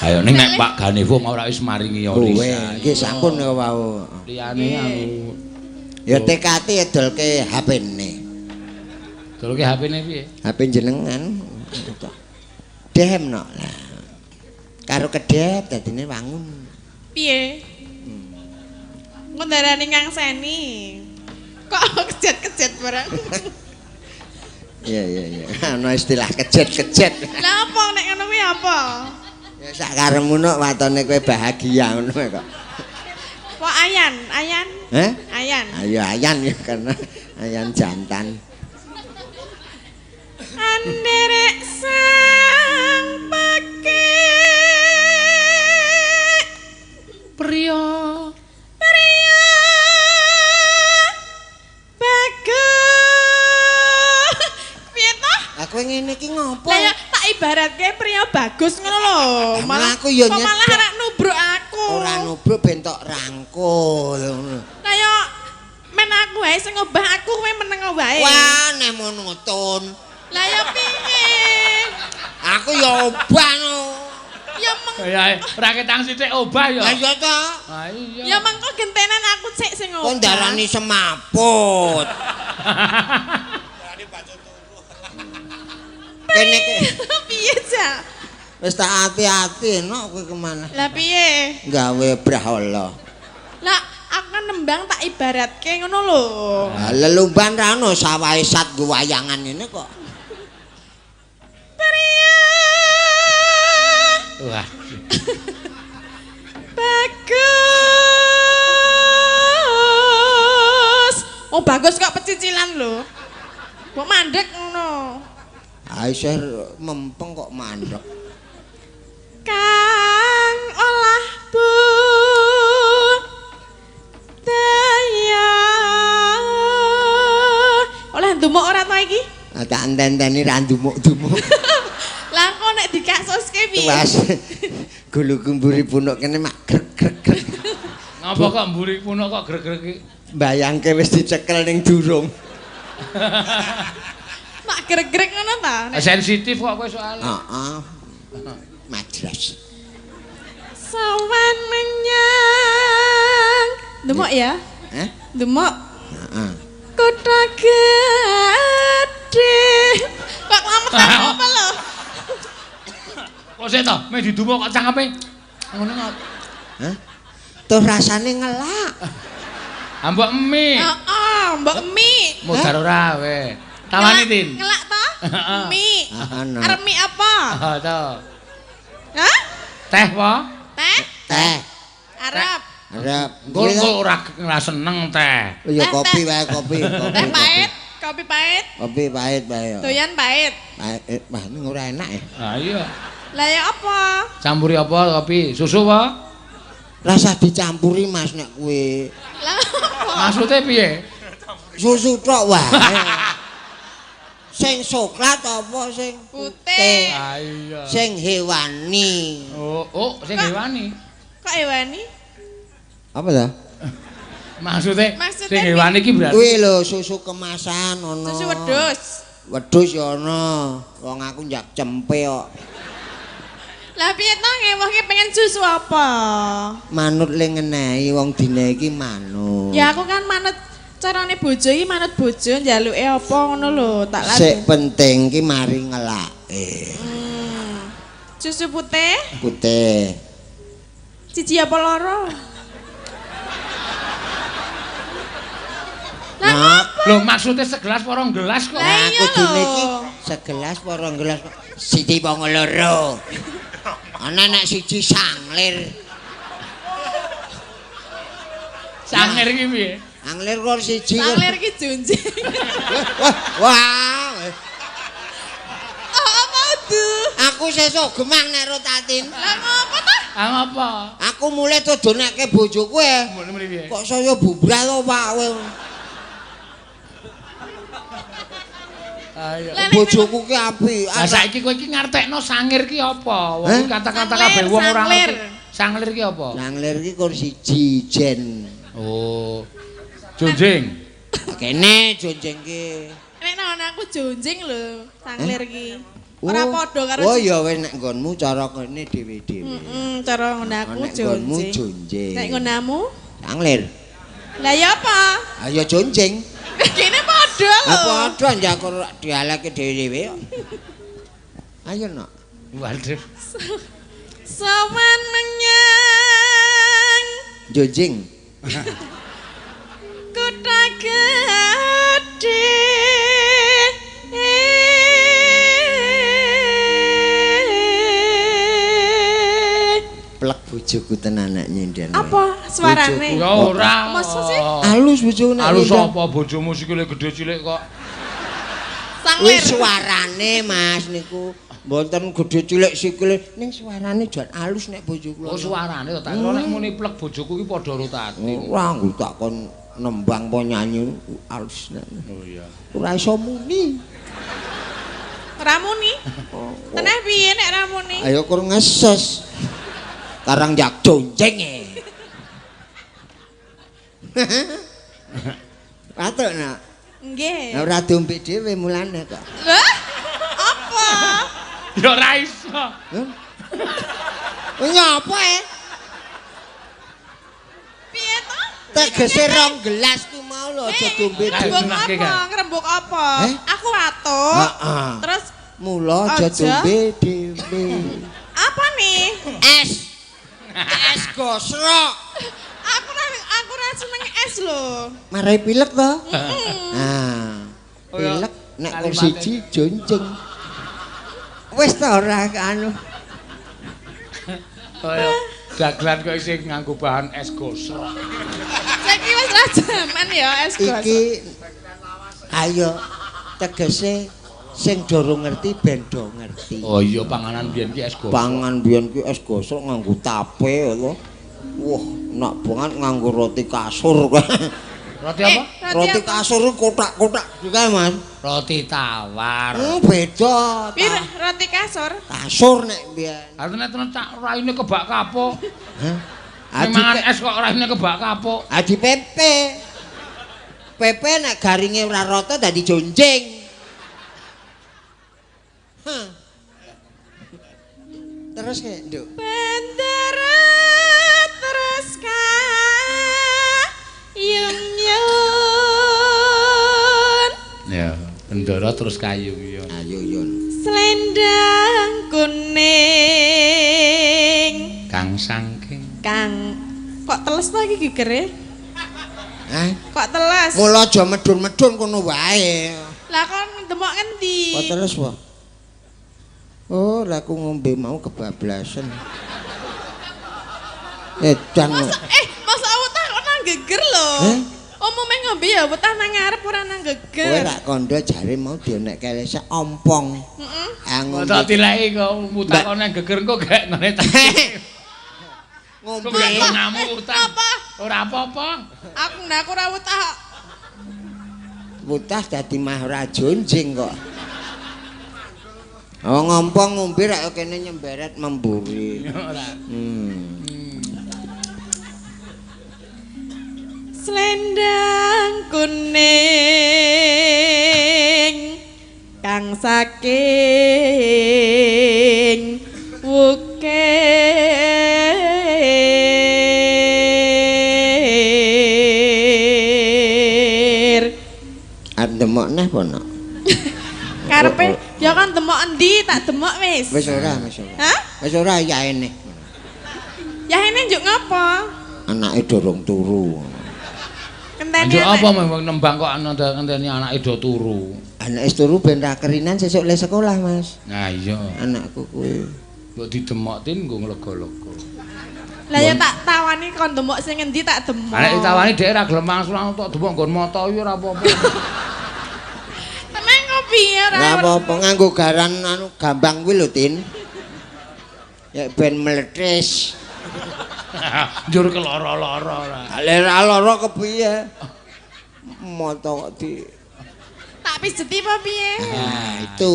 Ayo ning nek Pak Ganevo mau ora wis maringi Kowe Orisa. nggih sampun kok wau. Liyane aku Ya tekati edolke HP-ne. dolke HP-ne piye? HP jenengan. Dem no. Lah. Karo kedep dadine wangun. Piye? Ngendarani Kang Seni. Kok kejet-kejet barang. Iya. Ana istilah kejet-kejet. Lah apa nek ngono kuwi apa? Ya sak karemu nok watone kowe bahagia ngono kok. Kok ayan? Heh? Ayan. Ayo ayan ya karena ayan jantan. Anderek sang pake Priya. Bagus. Piye toh? Aku ngene iki ngopo? Lah ya tak ibaratke priya bagus ngono lho. Malah aku ya kok malah nyedek. arek nubruk aku. Ora nubruk bentok rangkul ngono. Lah ya men aku wae sing ngobah aku kowe meneng wae. Wah, nek monoton. Lah ya piye? Aku ya obah no. Ya meng Ya ora ketang sithik obah ya. Lah iya to. Ha iya. ya mengko gentenan aku sik sing ngobah. Kok ndarani semaput. Kene ke Piye, Cak? wis tak ati-ati no kowe kemana? Lah piye? Gawe brahala. Lah aku kan nembang tak ibaratke ngono lho. Lah lelumban ra ono sawahe sat nggo wayangan ini kok. Priya Wah. bagus. Oh bagus kok pecicilan lho. Kok mandek ngono. Aisyah mempeng kok mandek. Kang olah bu daya. Oleh ndumuk ora to iki? Ah, tak enten-enteni ra ndumuk-dumuk. Lah kok nek dikasuske piye? Mas. Gulu kumburi punuk kene mak grek-grek. Ngapa kok mburi punuk kok greg-greg iki? Bayangke wis dicekel ning durung. Mak greg-greg ngono ta? Sensitif kok kowe soalnya. Heeh. Madras. Sawan menyang. Demok ya? Heh? Demok. Heeh. Kota gede. Kok lametan apa lho? Kok sik to, meh didumuk kok cangkepe. Ngono kok. Hah? Tuh rasane ngelak. Ambek mie. Heeh, Mbak Mi. Modar ora we. Tawani Tin. Ngelak to? Mi. Ana. Arep mi apa? Oh, to. Hah? Teh po? Teh? Teh. Arep. Arep. Kok ora senneng teh. Ya Teh, kopi teh. wae kopi. Teh pahit, kopi pahit, Kopi pahit wae. doyan pahit. Pahit. Wah, ini ora enak ya. Ha iya. Lah ya apa? Campuri apa kopi? Susu po? Rasa dicampuri Mas nek kuwi. Lah apa? Maksudnya piye? Susu tok wae. Sing coklat apa sing Putih. Ha iya. sing hewani. Oh, sing hewani. Kok ewani? Apa ta? Maksudnya Maksudnya sing hewani iki berarti Kuwi lho susu kemasan ono. Susu wedhus. Wedhus ya ono. Wong aku njak cempe kok. Lah piye to ngewohke pengen susu apa? Manut le ngenehi wong dina iki manut. Ya aku kan manut carane bojo iki manut bojo njaluke apa ngono lho, tak Sik lagi. penting ki mari ngelake. Susu putih, Putih. siji apa loro? Lah Nah, lho maksudnya segelas porong gelas kok. Lah Nah, iya kudune lho. iki segelas apa rong gelas siji wong loro. Ana nek siji sanglir. Sangir iki piye? Anglir kok siji. Sanglir ki junjing. Wah. Oh, apa tuh? Aku sesuk gemang nek rotatin. Lah ngopo ta? Ah ngapa? Aku mulai dodonekke bojoku Mulai piye? Kok saya bubral to, Pak kowe. Ayo. Bojoku ki apik. Lah saiki kowe iki ngartekno sangir ki apa? Wong kata-kata kabeh wong ora ngerti. Sanglir ki apa? Sanglir ki kur siji jen. Oh. Jonjing. Kene jonjeng ki. Nek nang aku jonjing lho, sanglir ki. Ora padha karo Oh ya wis nek nggonmu cara kene dhewe-dhewe. cara ngono aku Nek nggonmu jonjing. jonjeng. Nek ngonamu? Sanglir. Lah ya apa? Ayo jonjeng. Kene padha lho. Apa padha njakur dialeke dhewe-dhewe kok. Ayo nok. Waduh. Sowan menyang Jonjeng. kutha gedhe. Plek bojoku tenan nek nyender. Apa suarane? Ya ora. Masa sih? Alus bojoku nek. Alus nyender. apa bojomu sikile gedhe cilik kok. Sanglir. Wis suarane Mas niku mboten gedhe cilik sikile ning suarane jan alus nek bojoku. Oh suarane to tak kira nek muni plek bojoku ki padha rotatin. Ora nggo tak kon nembang po nyanyi alus nek. Oh iya. Ora iso muni. Ramuni? Teneh piye nek ramuni? Ayo kur ngeses. Karang jak jonjeng e. Patuk nak. Nggih. Ora dompet dhewe mulane kok. Lah? Apa? Ya ora iso. Nyapa Piye to? Tegese rong gelas ku mau lho aja dompet dhewe. Ngrembug Nake, apa? kan? Ngrembug apa? Aku watuk. Heeh. Terus Mula aja Aja. dompet dhewe. apa nih? Es. Es gosrok. Aku ra seneng es lho. Marai pilek to? Nah. Oh, ya. Pilek nek kur Kalimate. siji jonjeng. Wis ta ora anu. Kaya dagelan kok isih nganggo bahan es gosrok. Saiki wis ra jaman ya es gosok. Iki ayo tegese sing durung ngerti ben do ngerti. Oh iya panganan biyen ki es gosrok. Pangan biyen ki es gosok nganggo tape lho. Wah, nak banget nganggo roti kasur. Roti apa? Roti kasur kotak-kotak juga, Mas. Roti tawar. Beda. Pir roti kasur. Kasur nek biyen. Artine tenan cak raine kebak kapuk. Hah? Mangan es kok raine kebak kapuk. Adi pepe. Pepe nek garinge ora rata dadi jonjeng. Hah. Terus ke, Nduk. Bendera terus kayun-yun. Ya, bendera terus kayu ya. Ayo Yun. Selendang kuning. Kang Sangking. Kang, kok teles to iki gigere? Hah? Kok teles? Mula aja medun-medun kono wae. Lah kon demok ngendi? Kok terus wae? Oh, lah aku ngombe mau kebablasan. Edan. Masa wetah kok nang geger lho. Umume ngombe ya wetah nang ngarep ora nang Kowe geger. rak kandha jare mau dionek kelese ompong. Heeh. Ngombe. Kok dileki kok mutak nang geger kok gak ngene ta. Ngombe. Kok gak ngamu utang. Apa? Ora apa-apa. Aku ora wetah. Putah dadi mah ora jonjing kok. Oh ngompong ngombe rak kene nyemberet memburi. Ora. Selendang kuning kang saking wukir. Arep demok neh apa nak? Karepe ya kan demok endi tak demok wis. Wis ora, wis ora. Hah? Wis ora yaene. Ya ini njuk ngapa? Anake dorong turu. Kenteni Anjuk apa memang nembang kok ngenteni anake do turu. Anake turu ben ra kerinan sesuk le sekolah, Mas. Nah iya. Anakku kuwi. Mbok didemoktin nggo nglega-lega. Lah ya tak tawani kon demok sing endi tak demok. Arek ditawani dhek ra gelem langsung tok demok nggon moto yo ora apa-apa. Tenang kok piye piye ora. Ora apa-apa nganggo garan anu gampang kuwi lho, Tin. Ya ben meletis. Njur keloro-loro ora. Lek ora lara kepiye? Moto kok di Tak pijeti apa piye? Nah, itu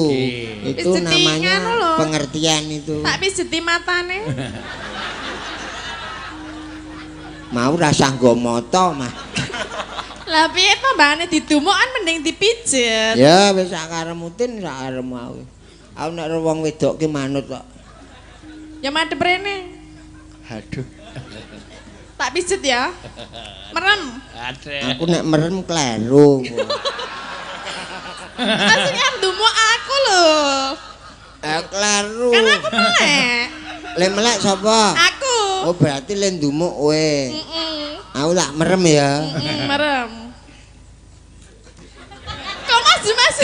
Pijeti namanya nganu lho. pengertian itu. Tak pijeti matane. Mau rasa nggo moto mah. Lah piye to mbane didumukan mending dipijet. Ya wis sak karepmu Tin, sak karepmu aku. Aku nek wong wedok ki manut kok. Ya madhep rene. Aduh. Tak pijet ya. Merem. Aku nek merem kleru. Asline ndumuk aku lho. Kleru. Kan aku melek. Le melek sapa? Aku. Oh berarti le ndumuk kowe. Aku tak merem ya. Merem. Kok Mas?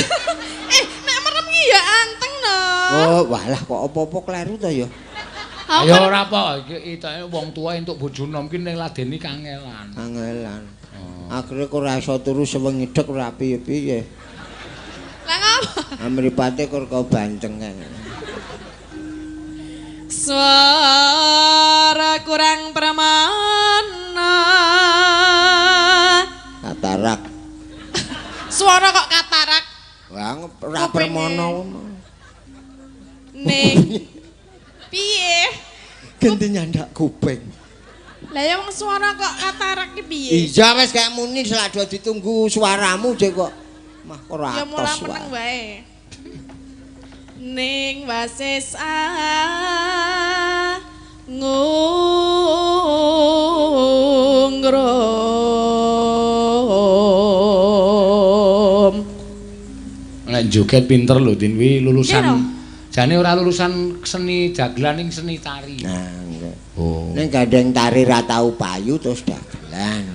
Nek merem ki ya anteng no. Oh, walah kok apa-apa kleru to ya. Ya ora apa, iki wong tuwa entuk bojo nom ki ning ladeni kangelan. Kangelan. Akhire kok ora iso turu sewengi dhek ora piye-piye. Lah ngopo? Amripate kok kau banteng kan. Suara kurang permana. Katarak. Suara kok katarak. Wah, ora permono. Ning. Piye? Ganti nyandak kuping. Lah ya wong suara kok katarak ki piye? Iya wis kayak muni selado ditunggu suaramu jek kok mah ora Ya mula atos meneng wae. wae. Ning wasis ngungrum. Nek joget pinter lho Din kuwi lulusan. Iya, Jane ora lulusan seni dagelan ning seni tari. Nah, enggak. Oh. Ning gandeng tari ra tau payu terus dagelan.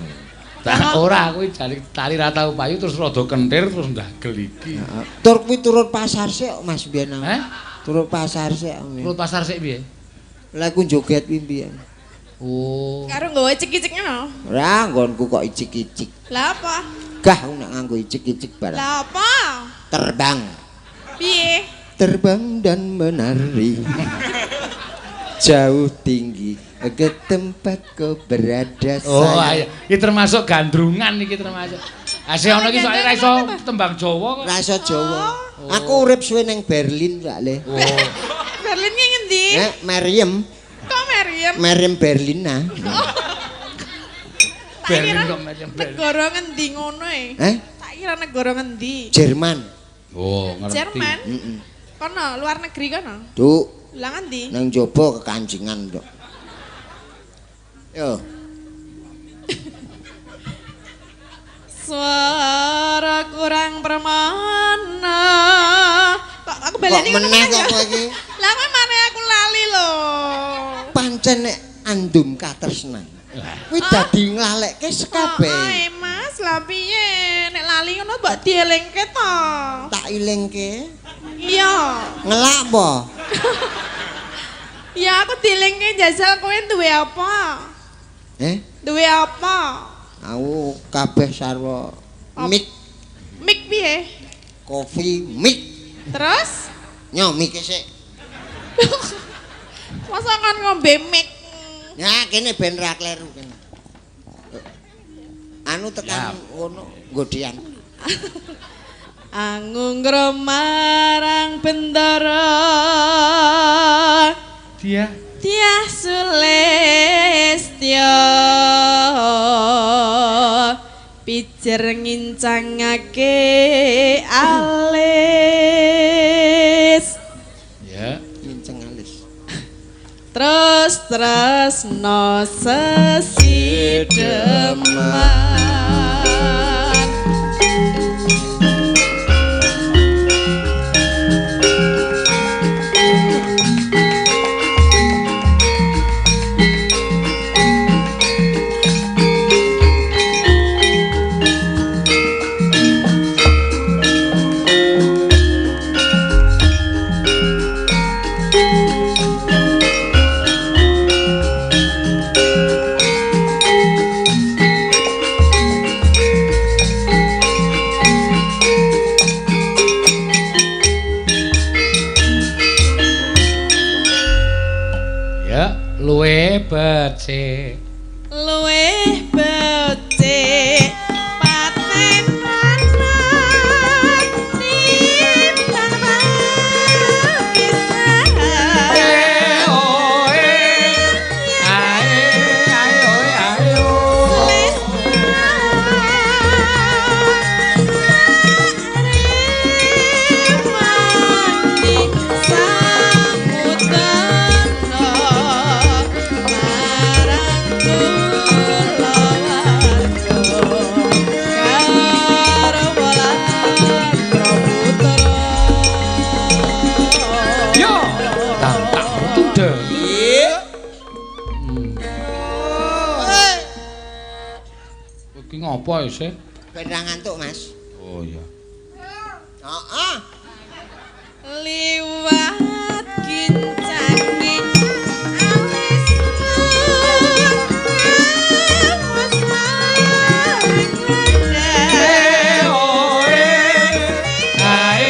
Ora kuwi jane tari ra tau payu terus rada kentir terus ndagel iki. Tur kuwi turut pasar sik Mas biyen. Heh? Turut pasar sik. Turut pasar sik piye? Lah ku joget kuwi piye? Oh. Karo nggawa cek-cek ngono. Ora nggonku kok icik-icik. Lah apa? Gah aku nek nganggo icik-icik barang. Lah apa? Terbang. Piye? Terbang dan menari. Jauh tinggi ke tempat kau berada. Oh ayo, iki termasuk gandrungan iki termasuk. Asih ana iki soalnya ra iso tembang Jawa kok. Ra iso Jawa. Aku urip suwe ning Berlin sakle. Oh. Berlin ki ngendi? Maryam. Kok Maryam? Maryam Berlina. Berlin kok macam Berlin. Negara ngendi ngono e? Tak kira negara ngendi? Jerman. Oh, ngerti. Jerman? Heeh. Kono, luar negeri kono. Tuh, Lah ngendi? nang jaba kekancingan, Dok. Yo. Suara kurang permana. Kok aku baleni Kok meneh kok kowe iki? Lah kok mare aku lali lho. Pancen nek andum katresnan. Kuwi dadi nglalekke sekabeh. Ae Mas, lah piye? Nek lali ngono mbok dielingke to. Tak ilingke. Iya. Ngelak apa? Ya aku dielingke jajal kowe duwe apa? Duwe apa? Aku kabeh sarwa mik Mik piye? kopi mik. Terus? Nyo mik sik. Masa kan ngombe mik? Ya kene ben ra kleru kene. Anu tekan ngono nggodhian. Angungrum marang bendara Dia Tiah Sulistya pijer ngincangake alis ya. Nginceng alis. terus no sesideman Ya, luwe becik. Luwih becik patenan timbang papisahan. Apa isih? Ben ra ngantuk, Mas. Oh iya. Heeh. Liwat kincangi alis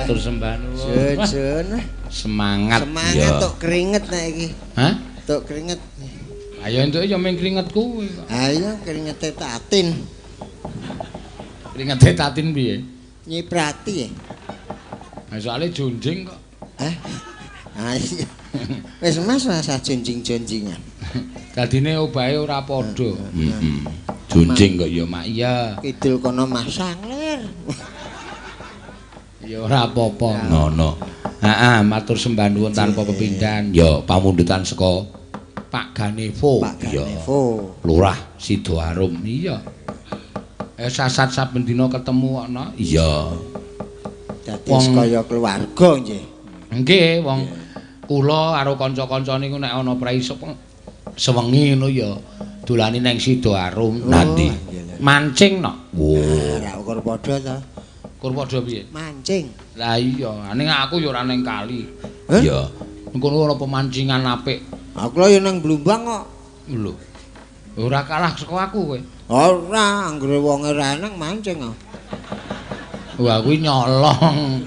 matur sembah nuwun. Jun. Semangat. Semangat tok keringet nek iki. Hah? Tok keringet. Ayo entuk ya ming keringet kuwi kok. Ayo keringete tatin. Keringete tatin piye? Nyiprati. Nah, soalnya junjing kok. Iya. Wis Mas rasa junjing-junjingan. Dadine obahe ora padha. Junjing kok ya mak iya. Kidul kono masang lir. Ya ora apa-apa ngono. Heeh, matur sembah nuwun tanpa pepindhan. Ya pamundutan saka Pak Ganevo. Pak Ganevo. Lurah Sidoarum. Iya. Sasat saben dina ketemu ana. Iya. Dadi kaya keluarga nggih. Nggih, wong kula karo kanca-kanca niku nek ana prei sewengi ngono ya dolani nang Sidoarum. Nanti mancing no. Ora ukur padha to. Ukur padha piye? Mancing. Lah iya, ning aku ya ora nang kali. Iya. Engko ora pemancingan apik. Aku lho ya nang Blumbang kok. Lho. Ora kalah saka aku kowe. Ora, anggere wonge ra eneng mancing kok. Wah, kuwi nyolong.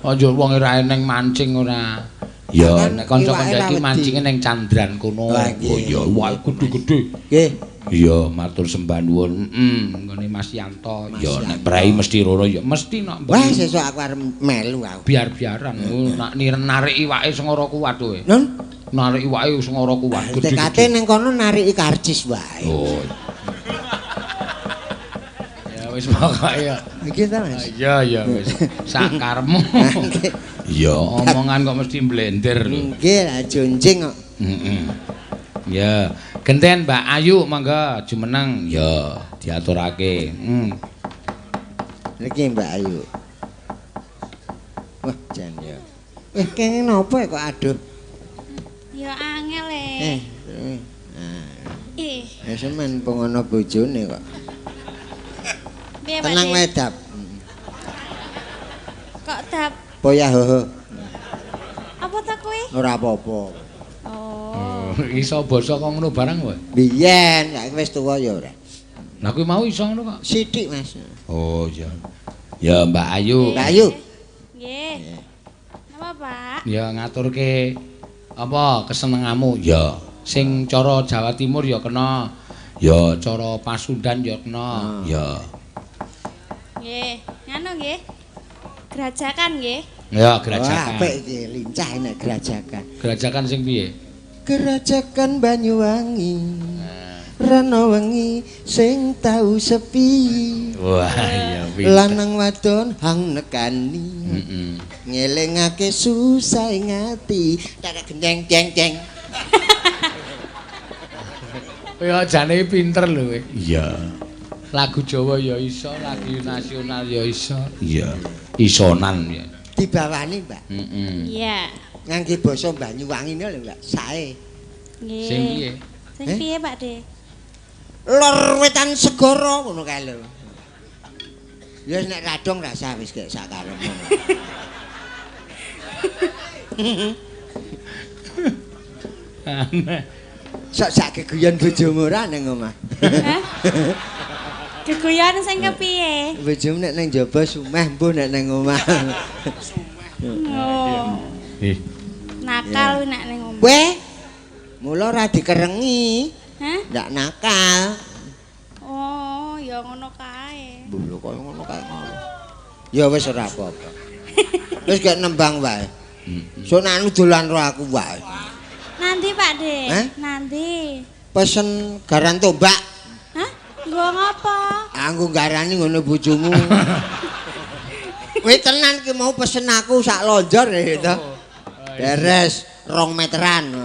Aja wong ora eneng mancing ora. Ya, nek kanca-kanca iki mancinge ning Candran kono. Oh iya, wah gedhe-gedhe. Nggih. Iya, matur sembah nuwun. Nggone Mas Yanto. Ya nek prei mesti rono ya mesti nok. Wah, sesuk aku arep melu aku. Biar-biaran. Nak narik iwake sing ora kuat kowe. Nun, Narik iwake sing ora kuat. tekate ning kono nariki karcis wae. Oh. Wis pokoke ya. Iki ta, Mas? Iya wis. Sakarmu. Iya, omongan kok mesti blender lho. Nggih, lah junjing kok. Ya, genten Mbak Ayu mangga jumeneng ya diaturake. Niki Mbak Ayu. Wah, jan ya. Kene napa kok aduh? Ya angel Semen pengono bojone kok. Piye, Pak? Tenang wae, Dap. Kok Dap? Poyah hoho. Apa ta kowe? Ora apa-apa. Oh. Iso basa kok ngono barang wae. Biyen, saiki wis tuwa ya ora. Lah kuwi mau iso ngono kok. Sithik, Mas. Oh iya. Ya Mbak Ayu. Mbak Ayu. Nggih. Napa, Pak? Ya ngaturke apa kesenenganmu ya. Sing cara Jawa Timur ya kena. Ya cara Pasundan ya kena. Ya. Nggih, ngono nggih. Gerajakan nggih. Ya Wah, gerajakan. apik iki lincah nek gerajakan. Gerajakan sing piye? Gerajakan Banyuwangi. Rana wengi sing tau sepi. Wah, iya pinter. Lanang wadon hang nekani. Ngelingake susah ngati. Tak gendeng jeng jeng. Ya jane pinter lho kowe. Iya. Lagu Jawa ya iso, lagu nasional ya iso. Iya. Isonan ya. Dibawani, Mbak. Iya. Ngangge basa Banyuwangi lho, Mbak. Sae. Nggih. Sing piye? Sing piye, Pak De? Lor wetan segara ngono kae lho. Ya nek radong rasa wis gek sakarepmu. Aneh. Sok sak geguyon bojomu ora ning omah. Hah? Geguyon sing kepiye? Bojomu nek ning njaba sumeh mbuh nek ning omah. Oh. Nakal nek ning omah. Weh. Mula ora dikerengi. Hah? Ndak nakal. Oh, ya ngono kae. Lho kok ngono kae ngono. Ya wis ora apa-apa. Wis gek nembang wae. Sonanu dolan karo aku wae. Nanti Pak De. Hah? Nanti. Pesen garan tombak. Hah? Nggo ngopo? Aku garani ngono bojomu. Kowe tenan ki mau pesen aku sak lonjor ya to. Beres 2 meteran.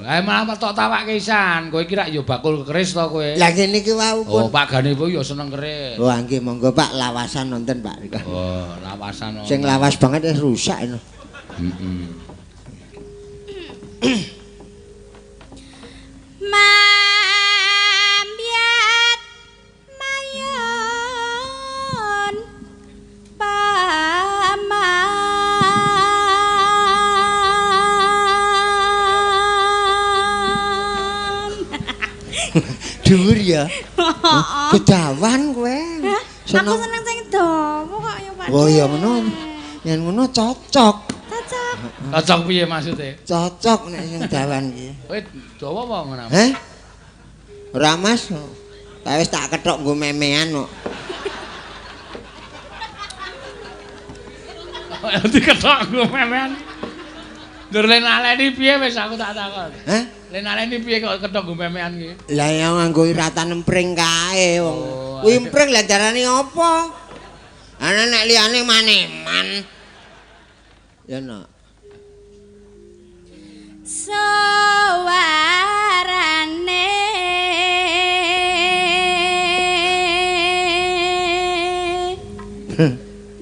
Malah tok tawak kisan. Kowe iki rak ya bakul keris to kowe. Lah ngene iki wau Oh, pun. Pak Ganevo ya seneng keris. Oh, nggih monggo Pak lawasan nonton Pak. Oh, lawasan. Sing lawas banget wis rusak ini. Mambiat mayon paman. Dhuwur ya. Kedawan kowe. Aku seneng sing dawa kok ya Pak. Oh ya ngono. Yen ngono cocok. Cocok. Cocok piye maksude? Cocok nek sing dawan iki. Kowe Jawa apa ngono? Heh? Ora Mas. Kae wis tak kethok nggo memean kok. Diketok nggo memean. Dur len aleni piye wis aku tak takon. Heh? Len aleni piye kok ketok nggo memean ki? Lah ya nganggo iratan empring kae wong. Oh, Kuwi empring lah darane apa? Ana nek liyane maneman. Ya no. Sawarane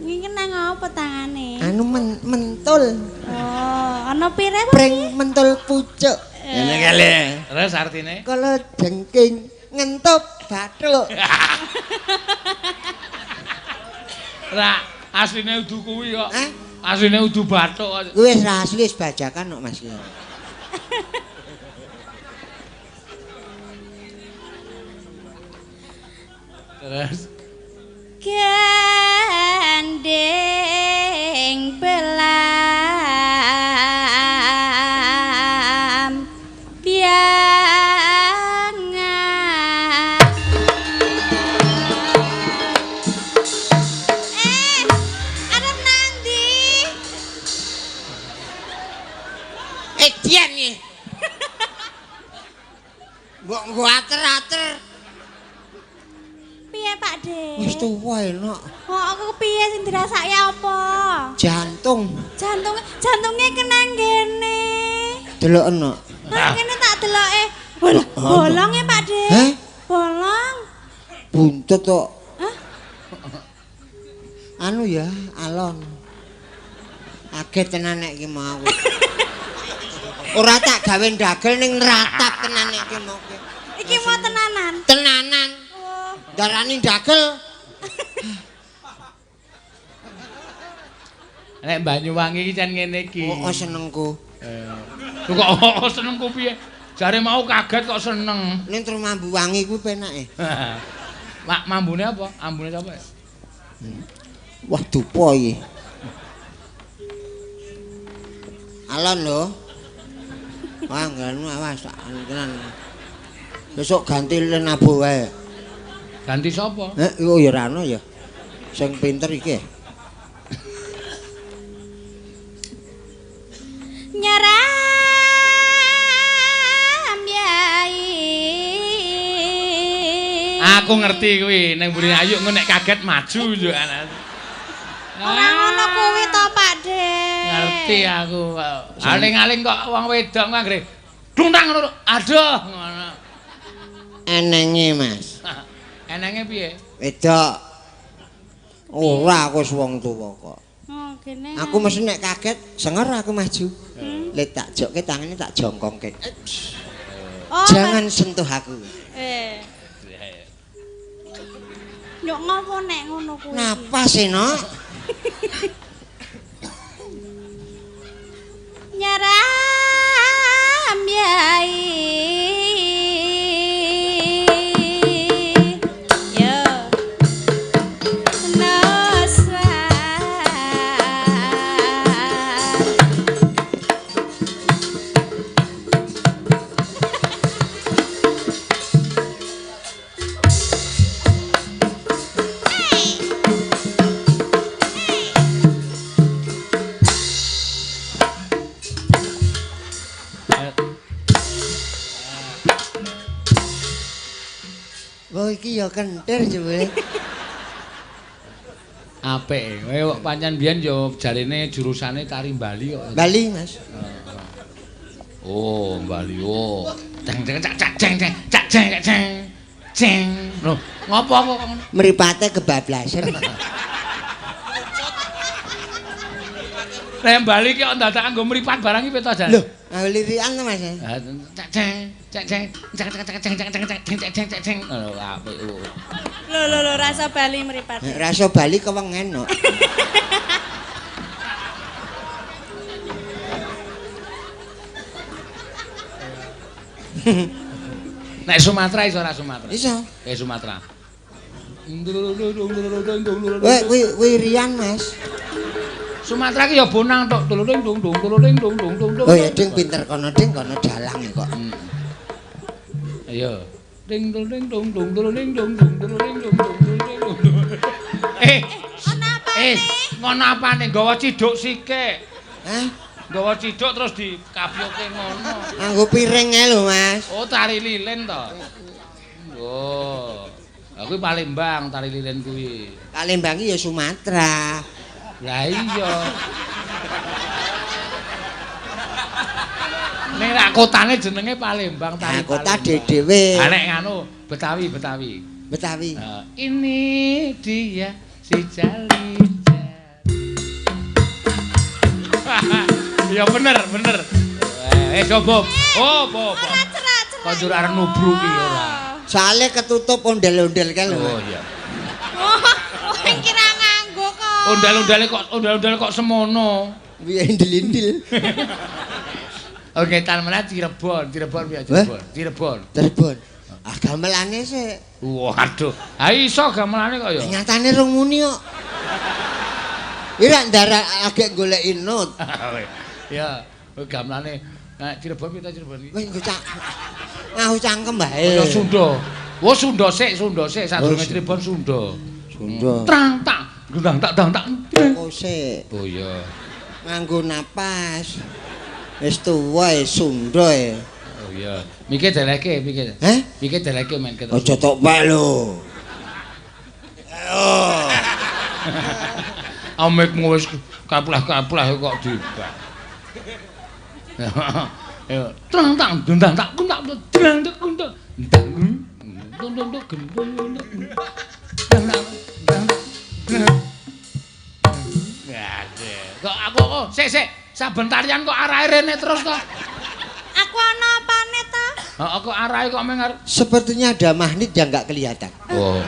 iki nang apa tangane? Anu mentul. Oh, ana pire? Pring mentul pucuk. Ngene kali. Terus artine? Kalau jengking ngentup bathuk. Ra, asline udu kuwi kok. Hah? Asline udu bathuk kok. Kuwi wis asli wis bajakan kok Mas. Terus Gandeng belam biangan arep nandi Dian iki. Mbok nggo ater-ater. piye Pak De? Wis tuwa enak. Oh, aku piye sing dirasake apa? Jantung. Jantunge kenang kene. Deloken kok. Nang kene tak deloke. Bolong ya Pak De. Hah? Bolong. Buntut kok. Hah? Anu ya, alon. Aget tenan nek iki mau. Ora tak gawe ndagel ning nratap tenan nek iki mau. Iki mau tenanan. Tenanan. Oh, Darani ndagel. nek Banyuwangi iki jan ngene iki. Oh, senengku. Lho kok senengku piye? Jare mau kaget kok seneng. Ning Trumambu Wangi kuwi penake. Mak mambune apa? Ambune sapa? Wah, dupa iki. Alon lho. Wah, nganu awas tenan. Besok ganti Lenabo wae. Ganti sapa? Oh ya ora ono ya. Sing pinter iki. nyeram yai. Aku ngerti kuwi, ning mburi ayu engko nek kaget maju yo ana. Ora ngono kuwi to Pak De. Ngerti aku. Aling-aling kok wong wedok kok anggere dungtang ngono. Aduh ngono. Enenge Mas. Enenge piye? Wedok. Ora aku wis wong tuwa kok. Oh, kene. Aku mesti nek kaget senger aku maju. Lek tak jokke tangane tak jongkongke. Oh, Jangan sentuh aku. Nyok ngopo nek ngono kuwi? Napa sih, Nok? Nyeram yai. Yo. Noswa. Oh iki ya kentir jebule. Apik. Kowe pancen biyen yo jarene jurusane tari Bali kok. Bali, Mas. Oh, Bali. Oh. Ceng ceng cak cak ceng ceng cak ceng cak ceng. Ceng. Loh, ngopo kok ngono? Mripate kebablasan. Nek Bali ki kok dadak nggo mripat barang iki peto jan. Loh, lirikan to Mas. Cak ceng cak ceng cak cak cak ceng ceng ceng ceng ceng ceng ceng. Oh, apik. Lho rasa Bali mripat. Rasa Bali kewengen kok. Nek Sumatera iso ora Sumatera? Iso. Sumatera. Kuwi Rian, Mas. Sumatera ki ya bonang tok. Tululing dung dung tululing dung dung dung. Oh ya ding pinter kono ding kono dalang kok. Ayo. Ding tululing dung dung tululing dung dung tululing dung dung dung. Ana apa? Ngono apane nggawa ciduk sikik. Hah? Nggawa ciduk terus dikapyoke ngono. Nganggo piring ae lho, Mas. Oh, tari lilin to. Oh. Aku Palembang tari lilin kuwi. Palembang iki ya Sumatera. Lah iya. Nek rak kotane jenenge Palembang tari. Nah, kota dhewe. Ah nek nganu Betawi. Betawi. Ini dia si Jali. Ya bener. Coba. Oh, Bob. Kondur arep nubruk iki ora. Soale ketutup ondel-ondel kae lho. Oh iya. Oh, kira nganggo kok. Ondel-ondel kok semono. Piye indil-indil. Oke, tan meneh Cirebon piye Cirebon. Cirebon. Ah gamelane sik. Waduh. Ha iso gamelane kok ya. Nyatane rung muni kok. Ira ndara agek goleki not. Ya, gamelane Cirebon piye Cirebon iki? Wis ngahu cangkem bae. Ya Sunda. Oh Sunda sik sadurunge Cirebon Sunda. Sunda. Trang tak, gendang tak dang tak. Oh sik. Oh iya. Nganggo napas. Wis tuwa Sunda e. Oh iya. Mikir deleke. Hah? Mikir deleke men ketok. Aja tok bae lho. Ayo. Amikmu wis kaplah-kaplah kok dibak. Ayo, trang tang dendang tak kuntak drang tak kuntak. Ndang gendong. Kok aku kok sik saben tarian kok arahe rene terus kok. Aku ana apane ta? Heeh kok arahe kok mengar. Sepertinya ada magnet yang enggak kelihatan. Oh.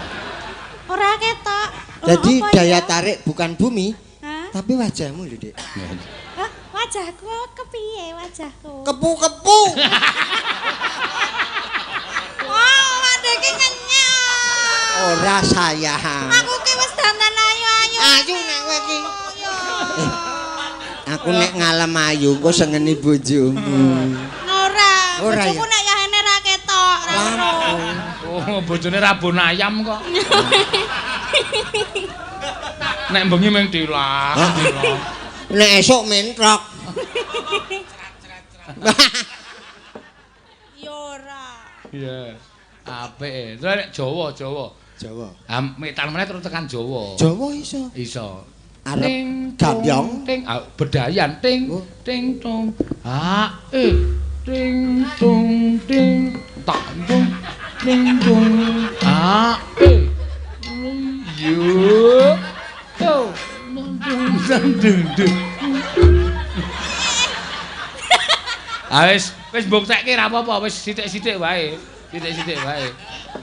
Ora ketok. Jadi Apa daya ya? tarik bukan bumi, Hah? tapi wajahmu lho, Dik. Hah? Wajahku kepiye wajahku? Kepu-kepu. Wow, adek iki ngenyek. Ora sayang. Aku ki wis dandan ayu-ayu. Ayu nek kowe iki. Aku nek ngalem ayu engko sengeni bojomu. Ora. Ora ya? Bojoku nek yahene ra ketok, ra ero. Oh, bojone rabon ayam kok. Nek bengi mung dilah. Nek esuk mentrok. Ya ora. Iya. Apik. Terus nek Jawa. Jawa. Ha metal meneh terus tekan Jawa. Jawa iso. Iso. Arep gambyong. Ting bedayan ting Oh. ting tung. Ha ting tung ting tak tung ting tung. Ha yo. Yo. Wis mbuktekke ra apa-apa, wis sithik-sithik wae. Sithik-sithik wae.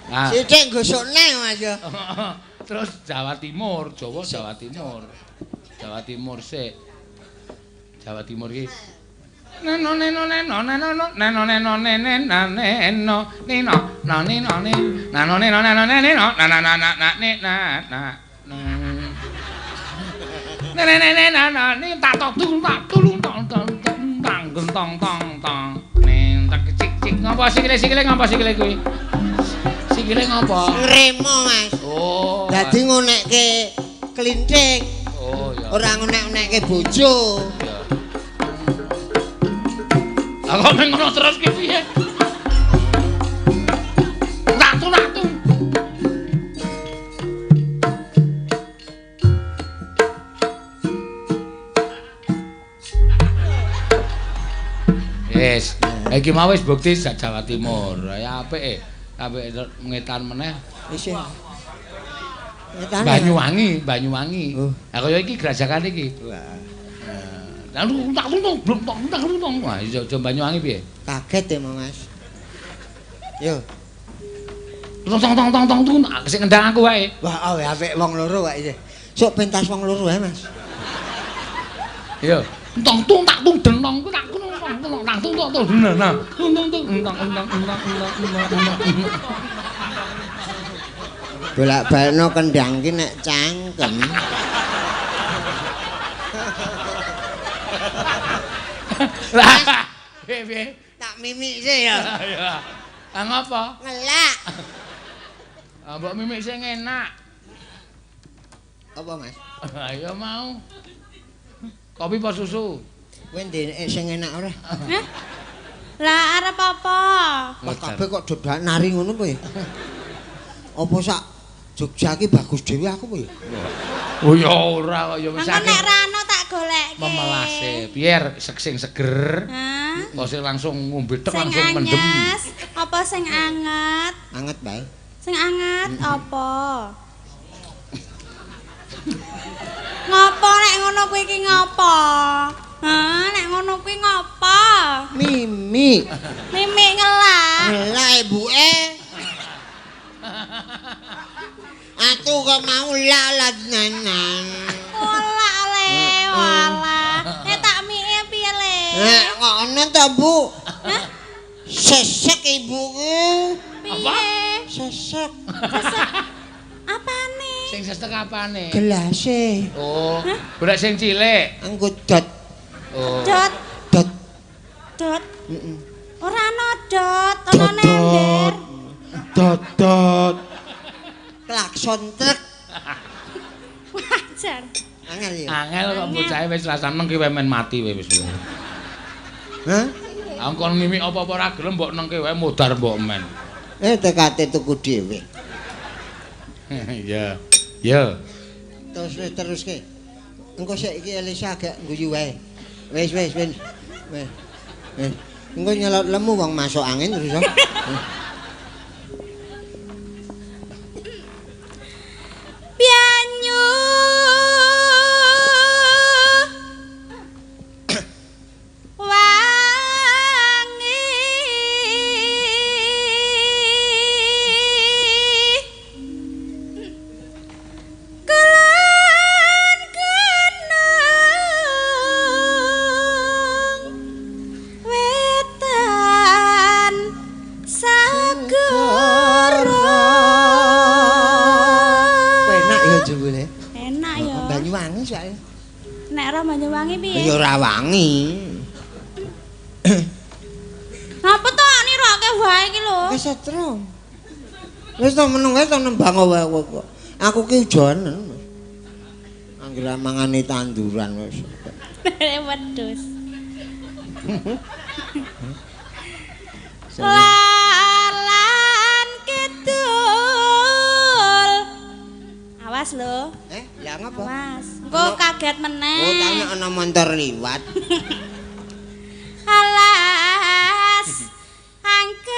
Ah. Sithik gosokne Mas ya. Terus Jawa Timur sik. Jawa Timur iki. Neno neno neno neno neno neno neno neno nino nano nino nano neno neno neno na na na na na na nene nana ni tak tok tak tulung tong tong tang gentong tong tong nen tak cik cik ngapa sikile ngapa sikile kuwi sikile ngapa Ngremo Mas. oh Dadi ngonekke klinthing. oh ya Ora ngonek-ngonekke bojo. ya aku meng ngono terus ki piye tak tung Yes, iki mau wis bukti sak Jawa Timur. Ya apik ngetan meneh. Isin. Banyuwangi. Oh. Lah kaya iki grajakan iki. Wah, Lalu tak tung. Wah, iso Banyuwangi piye? kaget ya Mas. Yo. Tong. Sing ngendang aku wae. Wah, awe apik wong loro wae iki. Sok pentas wong loro wae Mas. Iya. Tong tak tung denong tak tung nah. Bolak-balno kendang ki nek cangkem. Lah, piye? Tak mimik sih ya. Ya. Ah ngapa? Ngelak. Ah mbok mimik sing enak. Apa, Mas? Ayo mau. Kopi apa susu? Kowe ndek sing enak ora? Hah? Lah arep apa? Lah kabeh kok dodak nari ngono kowe. Apa sak Jogja iki bagus dhewe aku kowe. Oh ya ora kok ya wis Engko nek ra ono tak golekke. memelase. Biar sing seger. Hah? Kok sing langsung ngombe tek Sing langsung mendem. anyes, apa sing anget? Anget bae. Sing anget apa? Ngopo nek ngono kuwi iki ngopo? Hah, nek ngono kuwi ngopo? Mimi. Mimik ngelak. Lah ibuke. Aku kok mau lalat nenan. Olak le, walah. Nek tak mike piye le? Ngono ta, Bu? Hah? Sesek ibuku. Piye? Sesek. Apane? Sing sesek apane? Gelase. Oh, golek sing cilik. Engko dot. Oh. Dot, Dot. dot. Heeh. Ora ono dot, ono nender. Dot. Klakson truk. Wajar. Angel ya. Angel kok bocahe wis rasane nengke wae men mati wae wis. Hah? Aku kon mimik apa-apa ora gelem mbok nengke wae modar mbok men. Tekate tuku dhewe. Iya. Ya. Terus ke. Engko sik iki Elisa agak guyu wae. Wis. Wis. Engko nyelot lemu wong masuk angin terus. Pianyu. Wangi. Kulon gunung. Wetan Sagara. Enak ya jebule. Enak ya. Banyuwangi soalé. Nek ora Banyuwangi piye? Ya ora wangi. Napa to niroke wae iki lho? Wis setrum. Wis to meneng wae to nembang wae kok. Aku ki ujonen. Anggere mangane tanduran wis. Wedhus. Lalan kidul. Awas lho. Ya ngapa? Awas. Engko kaget meneh. Oh, tanya ana montor liwat. Alas angker.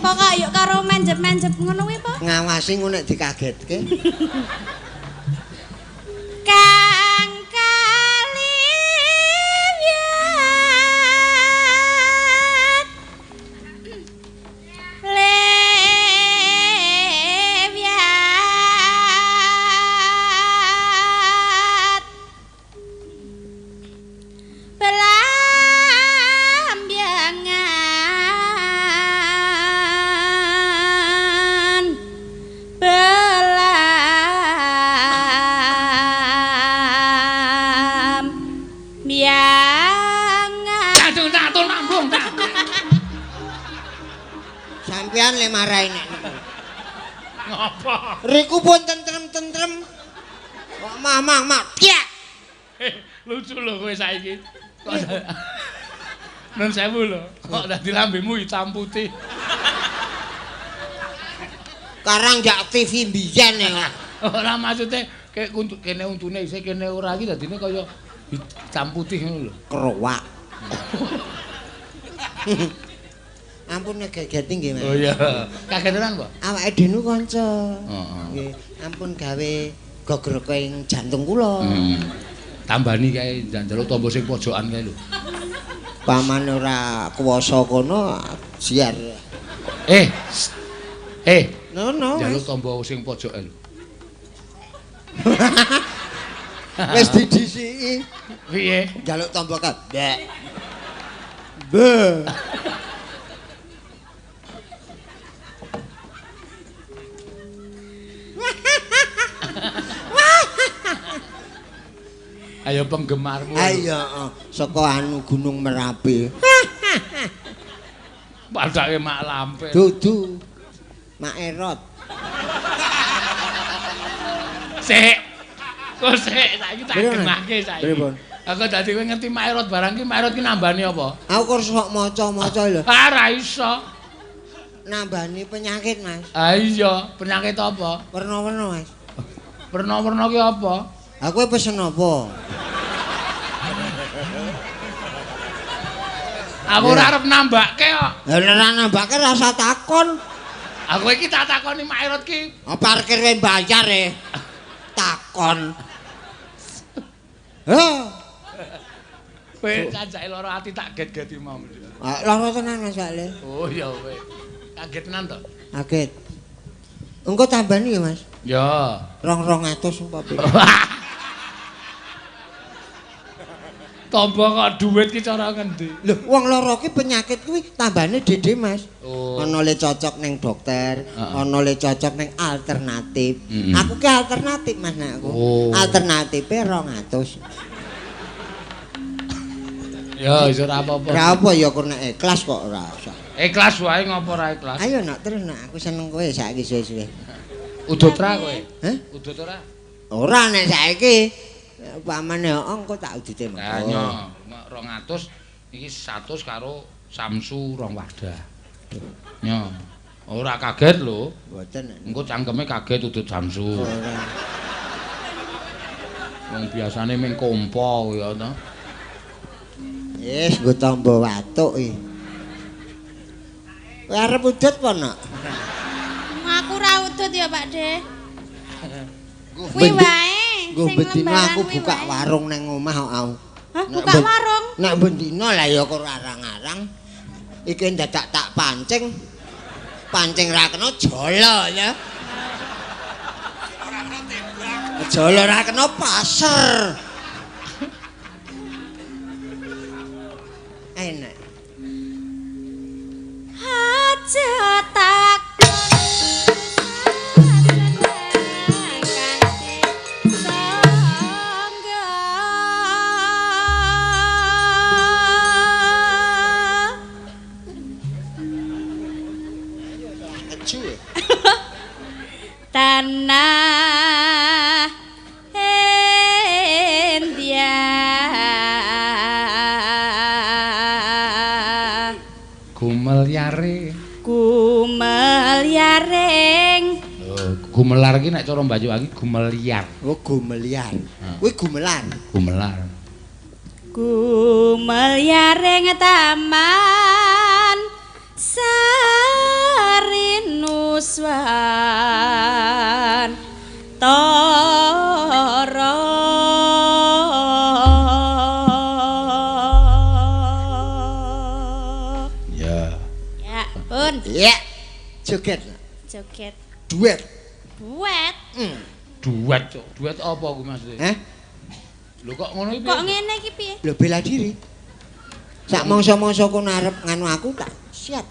Kok yuk karo menjep-menjep ngono kuwi apa? Ngawasi ngono nek dikagetke. Kang kaliwat lewiat belambiangan belambiangan Catur nambung ta. Sampean le marahi nek niku. Ngapa? Riku pun tentrem-tentrem. Kok mah. Piak. Lucu lho kowe saiki. Kok nun sewu lho. Kok dadi lambemu hitam putih. Karang jak TV mbiyen ya. Ora maksude kene untune isih kene ora iki dadine kaya hitam putih ngono lho. Kerowak. Ampun gegeti nggih, Mas. Oh iya. Kaget tenan kok. Awake dhewe kanca. Heeh. Nggih, ampun gawe gogrokeng jantung kula. Tambani kae njaluk tombo sing pojokan kae lho. Paman ora kuwasa kono siar. No. Njaluk tombo sing pojoke lho. Wis didhisiki. Piye? Njaluk tombo kabeh. Be. Ayo penggemarmu. Ayo saka anu Gunung Merapi. Padake Mak Lampir. Dudu. Mak Erot. Sik. Kok sik saiki tak genake saiki. Pripun? Aku dadi kowe ngerti Mak Erot barang ki Mak Erot ki nambani apa? Aku kok sok maca-maca lho. Ah ra iso. Nambani penyakit, Mas. Ah iya, penyakit apa? Werna-werna, Mas. Werna-werna ki apa? Aku pesen apa? Aku ora arep nambake kok. Lah ora nambake rasa takon. Aku iki tak takoni Mak Erot ki. Parkir wae bayar takon. Heh. Kowe cancake lara ati tak get-geti mau. Lara tenan Mas Bakle. Oh iya kowe. Kaget tenan to? Kaget. Engko tambani ya, Mas. Ya. 200 apa piro? Tombo kok dhuwit ki cara ngendi? Lho, wong lara ki penyakit kuwi tambane dede, Mas. Oh. Ana le cocok ning dokter, ana le cocok ning alternatif. Aku ki alternatif, Mas, nek aku. Oh. Alternatife 200. Ya, wis ora apa-apa. Ora apa ya kur nek ikhlas kok ora usah. Ikhlas wae ngopo ora ikhlas? Ayo nak terus nak aku seneng kowe saiki suwe-suwe. Udut ra kowe? Hah? Udut ora? Ora nek saiki pamane engko tak udute monggo. Lah nyo 200 iki 100 karo Samsu rong wadah. Nyo. Ora kaget lho. Mboten. Engko cangkeme kaget udut Samsu. Ora. Wong biasane ming kompo ya to. Wis nggo tamba watuk iki. Kowe arep udut apa nak? Aku ra udut ya, Pak De. Kuwi wae. Nggo bedina aku buka warung nang omah kok aku. Hah, buka warung? Nek bendina lah ya kok arang-arang. Iki dadak tak pancing. Pancing ra kena jolo ya. Ora kena tembak. Jolo ra kena pasar. Enak. Aja takon tanah India gumelyareng Gumelar iki nek cara Banyuwangi gumelyar. Oh, gumelyar. Kuwi gumelar. Gumelar. Gumelyareng taman Sarinuswan Tara Ya. Ya, pun. Iya. Joget. Joget. Duet. Duet. Duet, Cuk. Duet apa kuwi Mas? Hah? Lho kok ngono iki? Kok ngene iki piye? Lho bela diri. Sak mangsa-mangsa kono arep nganu aku tak siap.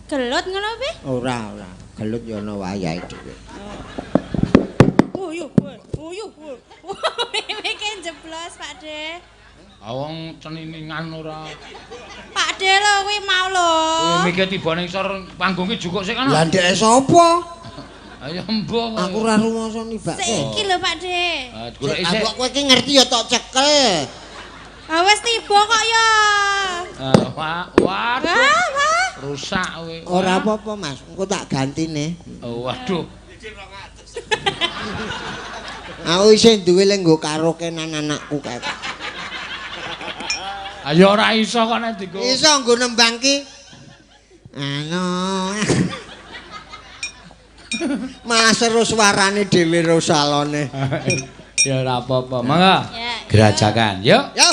Gelut ngono piye? Ora. Gelut ya ana wayahe dhewe. Uyuh. Iki jeblos, Pak De. Awong ceniningan ora. Pak De lho kuwi mau lho. Kowe mikir tiba ning sor panggung ki jukuk sik kan. Lah ndek sapa? Ayo mbok. Aku ora rumangsa nibake. Saiki lho Pak De. Golek isik. Aku kowe iki ngerti ya tok cekel. Ah wis tiba kok ya. Wah. Rusak kowe. Ora apa-apa, Mas. Engko tak gantine. Oh, waduh. Aku isih duwe le nggo karaokean anakku kae. Ayo ora iso kok nek diku. Iso nggo nembang ki. Ano. Mas seru suarane dhewe rosalone. Ya ora apa-apa. Mangga. Ya. Gerajakan. Yuk. Yo.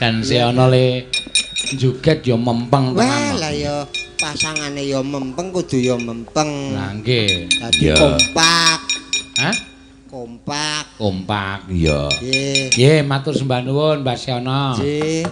jan si ana le joget ya mempeng tenan. Wah, lah ya pasangane ya mempeng kudu ya mempeng. Lah nggih. Dadi kompak. Hah? Kompak. Kompak. Iya. Nggih. Nggih, matur sembah nuwun Mbak Siono. Nggih.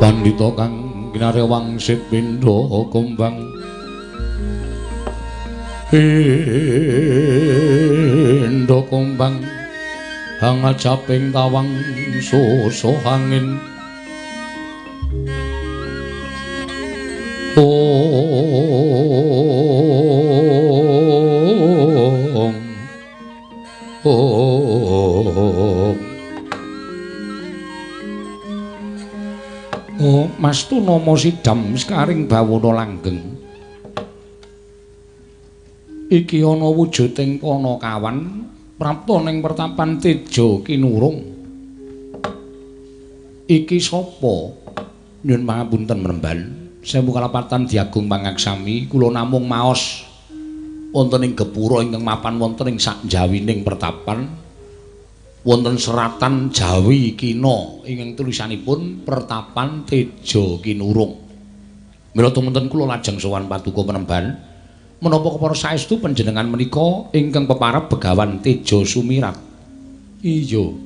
Pandhita kang kinarya wangsit pindha kumbang pindha kumbang hangat caping tawang suso angin Mastu nama sidam sekaring bawana langgeng. Iki ana wujuding Panakawan prapta ning pertapan Teja Kinurung. Iki sapa? Nyuwun pangapunten Mremban. Sewu kalapatan Diagung Pangaksami, kula namung maos wonten ing gepura ingkang mapan wonten ing sakjawining pertapan. Wonten seratan Jawi Kina ingkang tulisanipun Pertapan Teja Kinurung. Mila tumunten kula lajeng sowan Paduka Penemban menapa kepara saestu panjenengan menika ingkang peparep Begawan Teja Sumirat. Iya.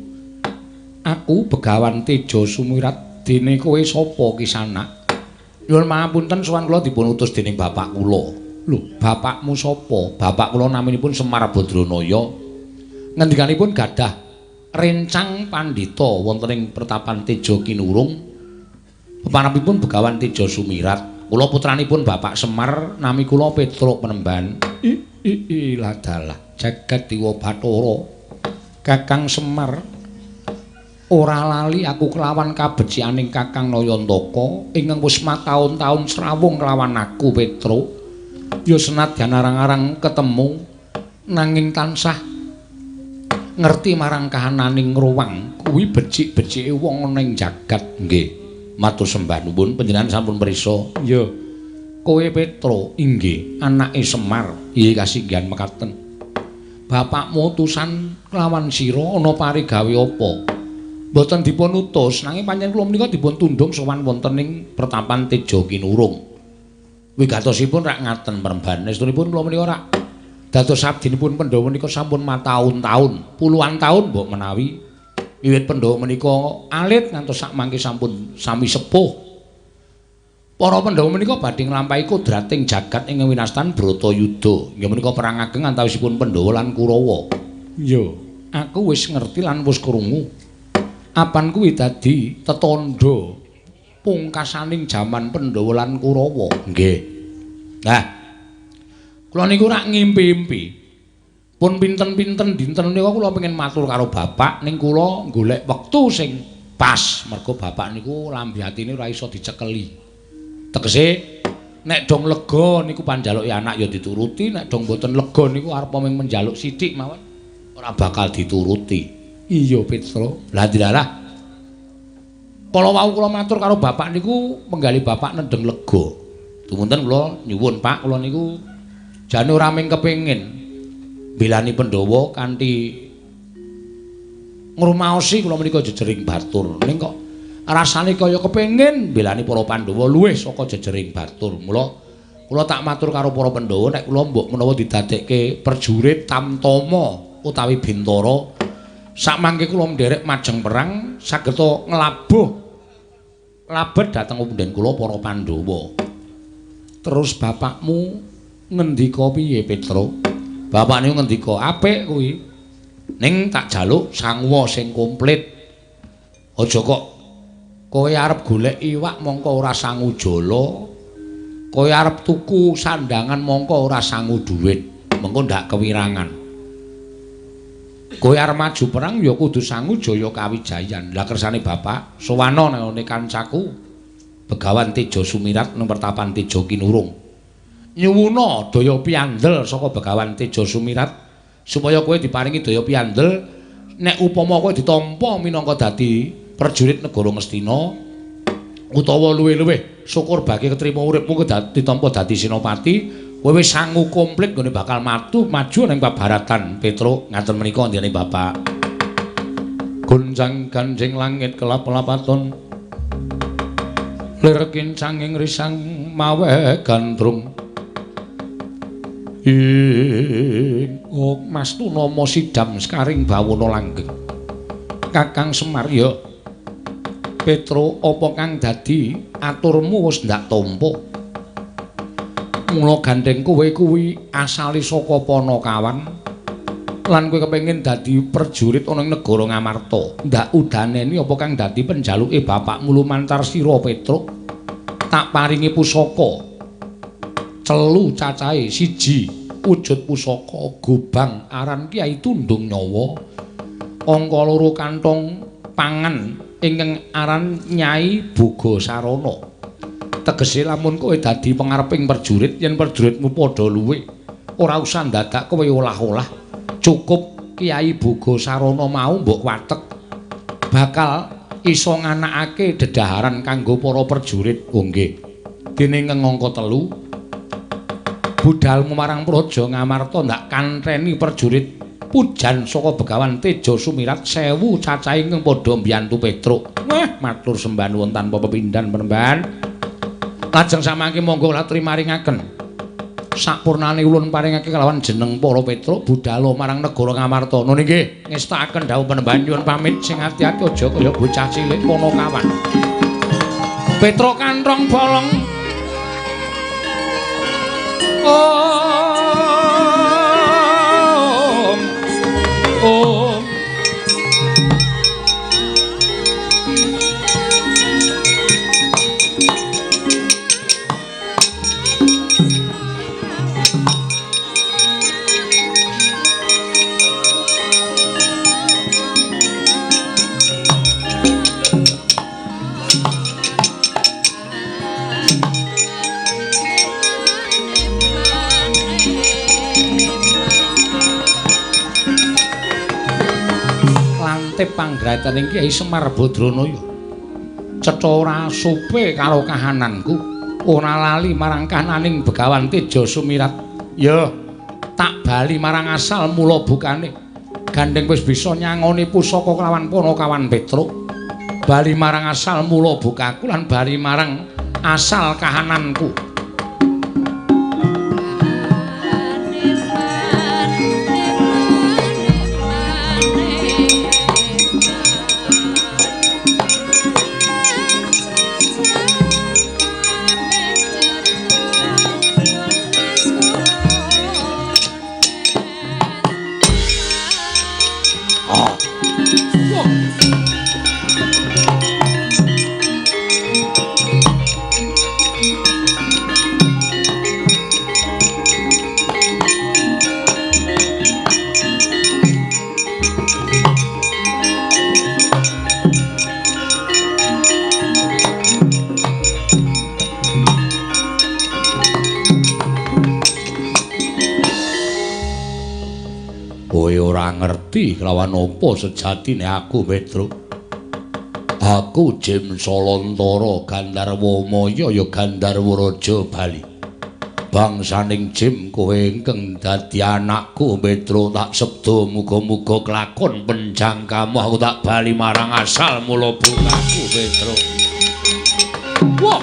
Aku Begawan Teja Sumirat. Dene kowe sapa Kisanak? Nyuwun pangapunten sowan kula dipun utus dening bapak kula. Lho, bapakmu sapa? Bapak kula naminipun Semar Badranaya. Ngendikanipun gadah rencang pandhita wonten ing Pertapan Teja Kinurung. Pepanapipun Begawan Teja Sumirat. Kula putranipun Bapak Semar, nami kula Petruk Penemban. Lah dalah jagat Dewa Bathara. Kakang Semar, ora lali aku kelawan kabecianing Kakang Nayantaka ingkang wis mataun-taun srawung kelawan aku Petruk. Ya senadyan arang-arang ketemu nanging tansah ngerti marang kahananing ruwang kuwi becik-becike wong ana ing jagat. Nggih, matur sembah nuwun panjenengan sampun prisa. Ya, kowe Petro inggih anake Semar. Nggih kasinggihan mekaten. Bapakmu utusan kelawan sira ana parigawe apa? Mboten dipun utus, nanging pancen kula menika dipun tundung sowan wonten ing Pertapan Teja Kinurung. Wigatosipun rak ngaten Mremban, estunipun kula menika rak dados abdinipun Pandhawa menika sampun mataun-taun, puluhan taun mbok menawi wiwit Pandhawa menika alit ngantos sakmangke sampun sami sepuh. Para Pandhawa menika badhe nglampahi kodrating jagat ing winastan Bratayuda. Inggih menika perang ageng antawisipun Pandhawa lan Kurawa. Iya, aku wis ngerti lan wis krungu. Apan kuwi dadi tetandha pungkasaning jaman Pandhawa lan Kurawa. Nggih. Nah, kula niku rak ngimpi-impi. Pun pinten-pinten dinten niku kula pengen matur karo bapak ning kula golek wektu sing pas mergo bapak niku lambe atine ora iso dicekeli. Tegese nek dong lega niku panjaluki anak ya dituruti, nek dong mboten lega niku arep mung menjaluk sithik mawon ora bakal dituruti. Iya Petro. Lah dilalah. Kala wau kula matur karo bapak niku penggali bapak nendeng lega. Tumunten kula nyuwun Pak, kula niku jane ora mung kepengin belani Pandhawa kanthi ngrumaosi kula menika jejering batur. Ning kok rasane kaya kepengin belani para Pandhawa luwih saka jejering batur. Mula kula tak matur karo para Pandhawa nek kula mbok menawa didadekke prajurit tamtama utawi bintara sakmangke kula nderek majeng perang sageta nglabuh labet dhateng punden kula para Pandhawa. Terus bapakmu ngendika piye Petro? Bapak niku ngendika, apik kuwi. Ning tak jaluk sanguwa sing komplit. Aja kok kowe arep golek iwak mongko ora sangu jala. Kowe arep tuku sandangan mongko ora sangu dhuwit. Mengko ndak kewirangan. Kowe arep maju perang ya kudu sangu jaya kawijayan. Lah kersane bapak sowana nang kancaku Begawan Tejo Sumirat nang pertapan Tejo Kinurung. Nyuwuna daya piandel saka Begawan Tejo Sumirat supaya kowe diparingi daya piandel nek upama kowe ditampa minangka dadi prajurit negara Ngastina utawa luwih-luwih syukur bagi ketrima uripmu ditampa dadi senopati kowe wis sangu komplit nggone bakal maju ning pabaratan Petruk ngaten menika ndene Bapak. Gunjang ganjing langit kelap-lapaton lir kincanging risang mawe gandrung Mas Tunama sidam skaring bawana langgeng Kakang Semar ya Petro apa kang dadi aturmu wis ndak tampa mula gandeng kowe kuwi asale saka Panakawan lan kowe kepengin dadi prajurit ana ing negara Ngamarta ndak udaneni apa kang dadi penjaluke bapakmu lumantar sira Petro tak paringi pusaka celu cacahe siji wujud pusaka gobang aran Kyai Tundung Nyawa angka 2 kantong pangan ingkang aran Nyai Boga Sarana tegese lamun kowe dadi pangareping prajurit yen prajuritmu padha luwih ora usah dadak kowe olah-olah cukup Kyai Boga Sarana mau mbok watek bakal iso nganakake dedaharan kanggo para prajurit nggih dene angka 3 budalmu marang Praja Ngamarta ndak kantheni prajurit pujan saka Begawan Tejo Sumirat 1000 cacahe ingkang padha mbiyantu Petruk. Matur sembah nuwun tanpa pepindhan penemban. Lajeng samangke monggo latri maringaken sapurnane ulun paringake kelawan jeneng para Petruk budal marang negara Ngamarta. Nun nggih ngestakaken dawuh penemban nyuwun pamit sing ati-ati aja kaya bocah cilik Panakawan. Petruk kanthong bolong Om panggrataning Kyai Semar Badranaya cetha ora supe karo kahananku ora lali marang kahananing Begawan Tejo Sumirat ya tak bali marang asal mula bukane gandeng wis bisa nyangoni pusaka kelawan Panakawan Petruk bali marang asal mula bukaku lan bali marang asal kahananku. Ngerti kelawan apa sejatine aku Petruk aku Jim Salantara Gandarwa Maya ya Gandarwa Raja Bali bangsaning Jim kowe ingkang dadi anakku Petruk tak sebda muga-muga kelakon penjangkamu aku tak bali marang asal mula bukaku Petruk. Wah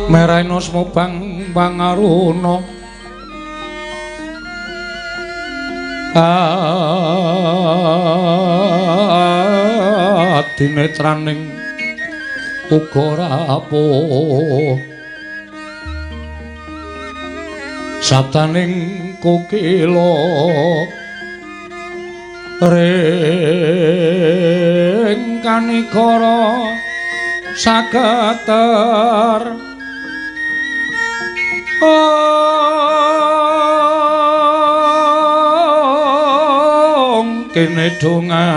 Meraina smubang pangaruna dinetraning uga rapuh sabdaning kokila ring kanikara sagater kene donga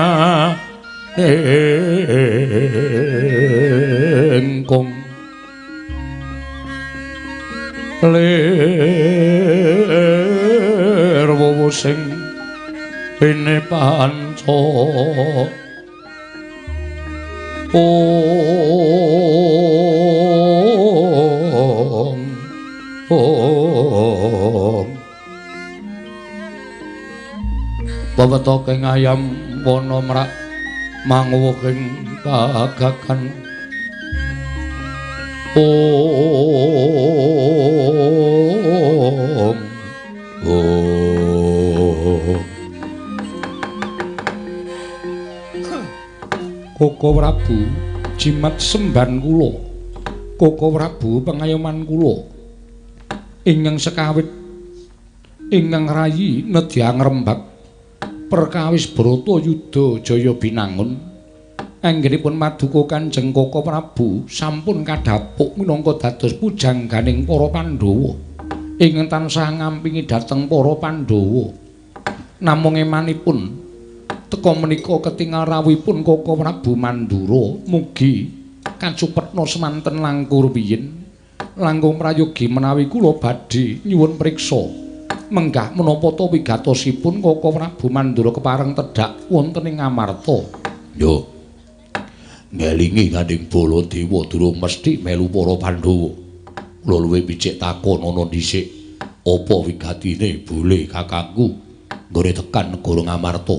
engkong lir wowo sing bene panca Babeto keng ayam wana mrak manguwuh ing pagagan Koko Prabu jimat semban kula Koko Prabu pengayoman kula ingkang sekawit ingkang rayi nedya ngrembak perkawis Bratayuda Jaya binangun anggenipun maduka Kanjeng Koko Prabu sampun kadhapuk minangka dados pujangganing para Pandhawa ingkang tansah ngampingi dhateng para Pandhawa namung emanipun teka menika ketingal rawuhipun Koko Prabu Mandura mugi kacupetna semanten langkung rumiyin langkung prayogi menawi kula badhe nyuwun priksa menggah menapa ta wigatosipun Koko Prabu Mandura kepareng tedhak wonten ing Ngamarta. Yo. Ngelingi Kanjeng Baladewa durung mesti melu para Pandhawa. Kula luwih becik takon ana dhisik apa wigatine bole kakangku nggone tekan negara Ngamarta.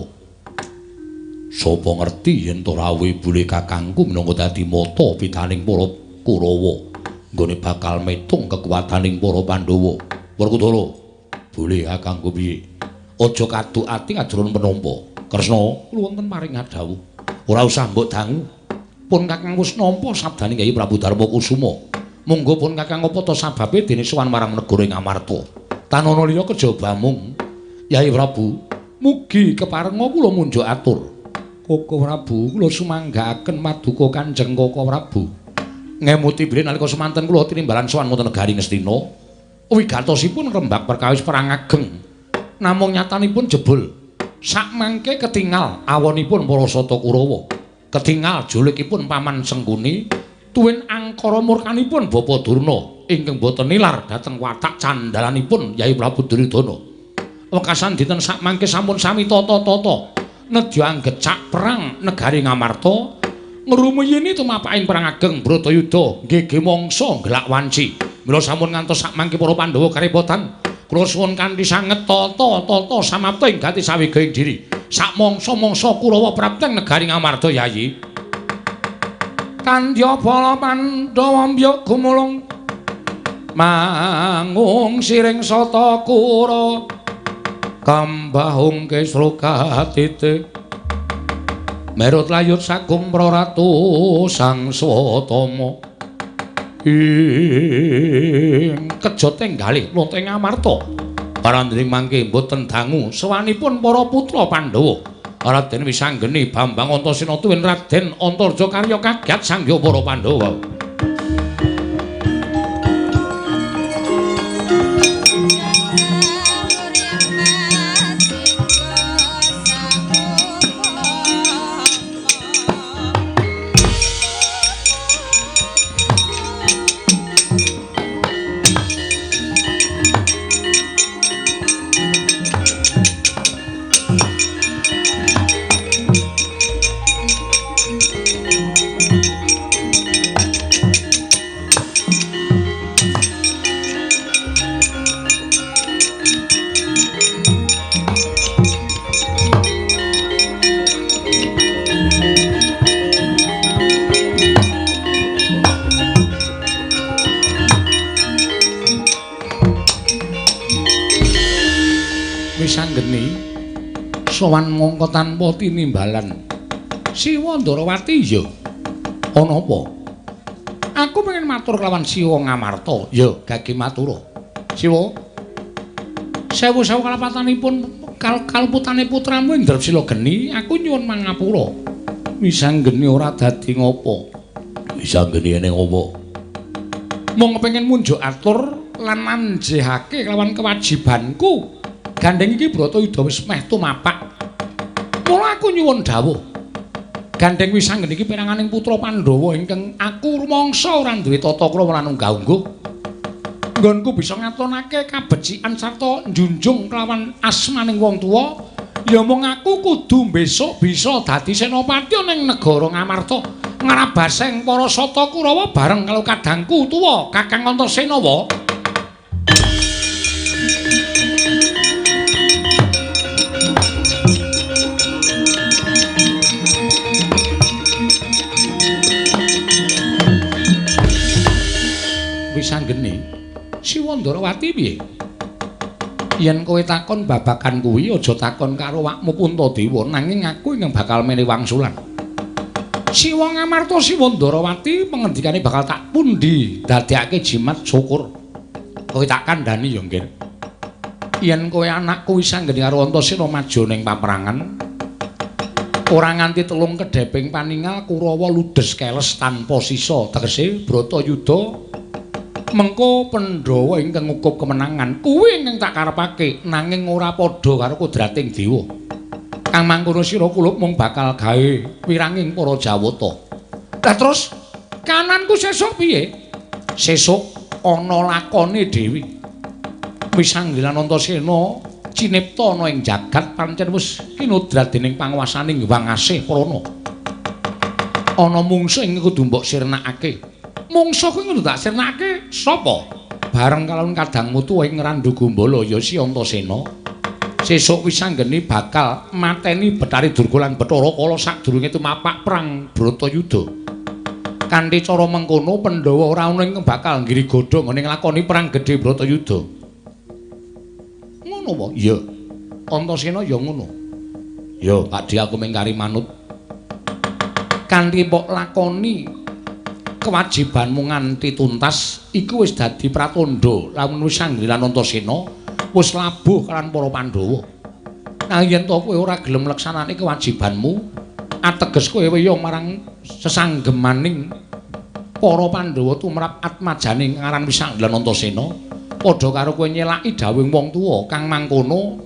Sapa ngerti yen to rawuhe bole kakangku minangka dadi mata pitaning para Kurawa nggone bakal metung kekuwataning para Pandhawa. Werkudara boleh kakangku piye? Aja kaduk ati ajaran menapa. Kresna, kula wonten maring dawuh. Ora usah mbok dangu. Pun kakang wis nampa sabdaning Kyai Prabu Darmakusuma. Monggo pun kakang apa ta sababe dene sowan marang negara Ngamarta. Tanana liya kejaba mung. Kyai Prabu, mugi keparenga kula munjuk atur. Koko Prabu, kula sumanggaaken maduka Kanjeng Koko Prabu. Ngemuti bilih nalika semanten kula tinimbalan sowan wonten negari Ngastina. Wigatosipun rembak perkawis perang ageng namung nyatanipun jebul sak mangke ketingal awonipun para sata Kurawa ketingal julikipun Paman Sengkuni tuwin angkara murkanipun Bapa Durna ingkang boten nilar dhateng watak candalanipun Kyai Prabu Duryudana wekasan dinten sak mangke sampun sami tata-tata nedya anggecak perang negari Ngamarta ngrumiyini tumapaking perang ageng Bratayuda nggih mangsa gelak wanci. Mila sampun ngantos sak mangke para Pandhawa karepotan kula suwun kanthi sanget tata samapta ing gati sawigaing diri sak mangsa-mangsa Kurawa prapteng negari Ngamarta Yayi. Kandya bala Pandhawa mbyuk gumulung mangung siring sata kura kambahung kesrukatite merut layut sagung praratu sang swatama ing kejot enggalih lonteng Amarta parandring mangke boten dangu sawanipun para putra Pandhawa Raden Wisanggeni Bambang Antasena tuwin Raden Antarja karya kagyat sangya para Pandhawa. Wisanggeni sowan mangka tanpa tinimbalan Siwa Ndarawati ya ana apa? Aku pengen matur kelawan Siwa Ngamarta. Ya, gage matura. Siwa sewu-sewu kalapatanipun kalputane putramu Indrasila Geni, aku nyuwun mangapura. Wisanggeni ora dadi ngopo? Wisanggeni ning ngopo? Mung pengen munjuk atur lan anjehake kelawan kewajibanku. Gandeng iki Bratayuda wis meh tumapak. Mula aku nyuwun dawuh. Gandeng Wisanggeni iki piranganing putra Pandhawa ingkang aku rumangsa ora duwe tata krama lan unggah-ungguh. Nggonku bisa ngatonake kabecikan sarta njunjung kelawan asmaning wong tuwa, ya mung aku kudu besok bisa dadi senopati ning negara Ngamarta ngrabaseng para Sata Kurawa bareng karo kadangku tuwa Kakang Antasena wa. Wisanggeni, Siwa Ndarawati piye? Yen kowe takon babagan kuwi aja takon karo wakmu Puntadewa, nanging aku ingkang bakal menehi wangsulan. Siwa Ngamarta Siwa Ndarawati pangendikane bakal tak pundi dadekake jimat syukur. Kowe tak kandhani ya, Nggih. Yen kowe anakku Wisanggeni karo Antasena maju ning paperangan, ora nganti telung kedheping paningal Kurawa ludes keles tanpa sisa, tegese Bratayuda mengko Pandhawa ingkang ngukup kemenangan kuwi ingkang tak karepake nanging ora padha karo kodrating dewa. Kang mangkono sira kulup mung bakal gawe wiranging para Jawata. Lah terus kananku sesuk piye? Sesuk ana lakone Dewi. Wisanggeni lan Antasena cinipta ana ing jagat pancen wis kinudrat dening panguwasaning Hyang Asih Prana. Ana mungsuh ing kudu mbok sirnakake. Mungsuh kuwi kudu tak sirnakake sapa? Bareng kalon kadangmu tuwa ing Randu Gumbala ya Si Antasena. Sesuk Wisanggeni bakal mateni Betari Durga lan Bathara Kala sadurunge tumapak perang Bratayuda. Kanthi cara mengkono Pandhawa ora ana ing bakal nggiri godhong ning nglakoni perang gedhe Bratayuda. Ngono apa? Iya. Antasena ya ngono. Ya, Pakdi aku mengkari manut. Kanthi mbok lakoni kewajibanmu nganti tuntas iku wis dadi pratandha lamun Wisanggeni lan Antasena wis labuh kalan para Pandhawa. Nanging yen to kowe ora gelem ngleksanani kewajibanmu, ateges kowe weya marang sesanggemaning para Pandhawa tumrap atmajane ngaran Wisanggeni lan Antasena, padha karo kowe nyelaki dawuhing wong tuwa kang mangkono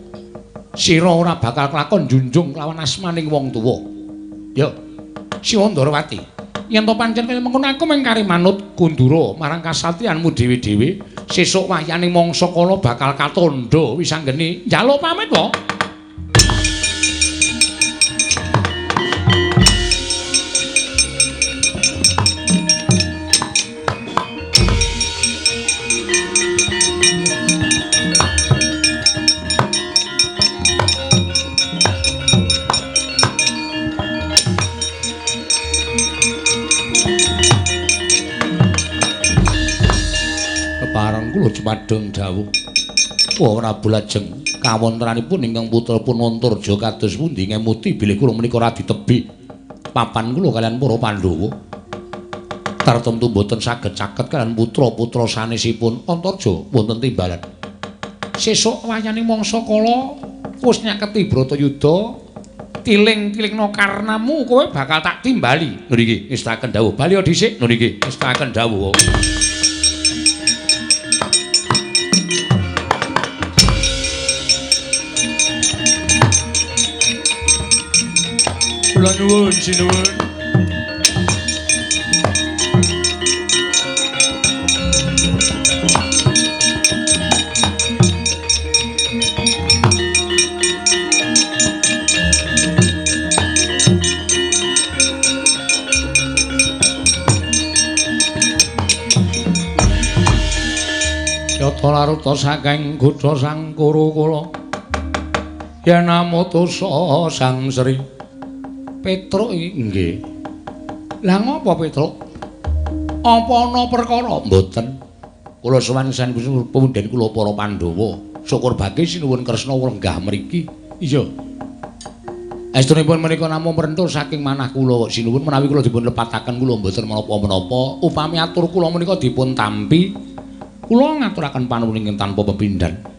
sira ora bakal kelakon junjung lawan asmaning wong tuwa. Ya, Siwa Ndarawati. Yen to pancen kaya mengkono aku mengkari manut kundura marang kasatriyanmu dhewe-dhewe, sesuk wayane mangsa kala bakal katandha Wisanggeni njaluk pamit wae. padhang dawuh. Wah Prabu lajeng kawontenanipun ingkang putra pun Antarja kados pundi ngemuti bilih kula menika ora ditebi papan kula kalian para Pandhawa. Tartemtu boten saged caket kalian putra-putra sanesipun Antarja wonten timbalan. Sesuk wayaning mangsa kala wis nyaketi Bratayuda tiling-tilingna karnamu kowe bakal tak timbali. Lho niki ngestaken dawuh. Bali dhisik. Lho niki ngestaken dawuh. Kula nuwun sinuwun. Yata laruta saking Gudha Sang Kurukula yen amutusa Sang Sri Petruk inggih. Lah ngapa Petruk? Apa ana perkara? Mboten. Kula sowan sanipun pemundhen kula para Pandhawa. Syukur bagi sinuwun Kresna lenggah mriki. Iya. Estunipun menika namung merentur saking manah kula sinuwun menawi kula dipun lepataken kula mboten menapa-menapa. Upami atur kula menika dipun tampi, kula ngaturaken panuwun tanpa pepindhan.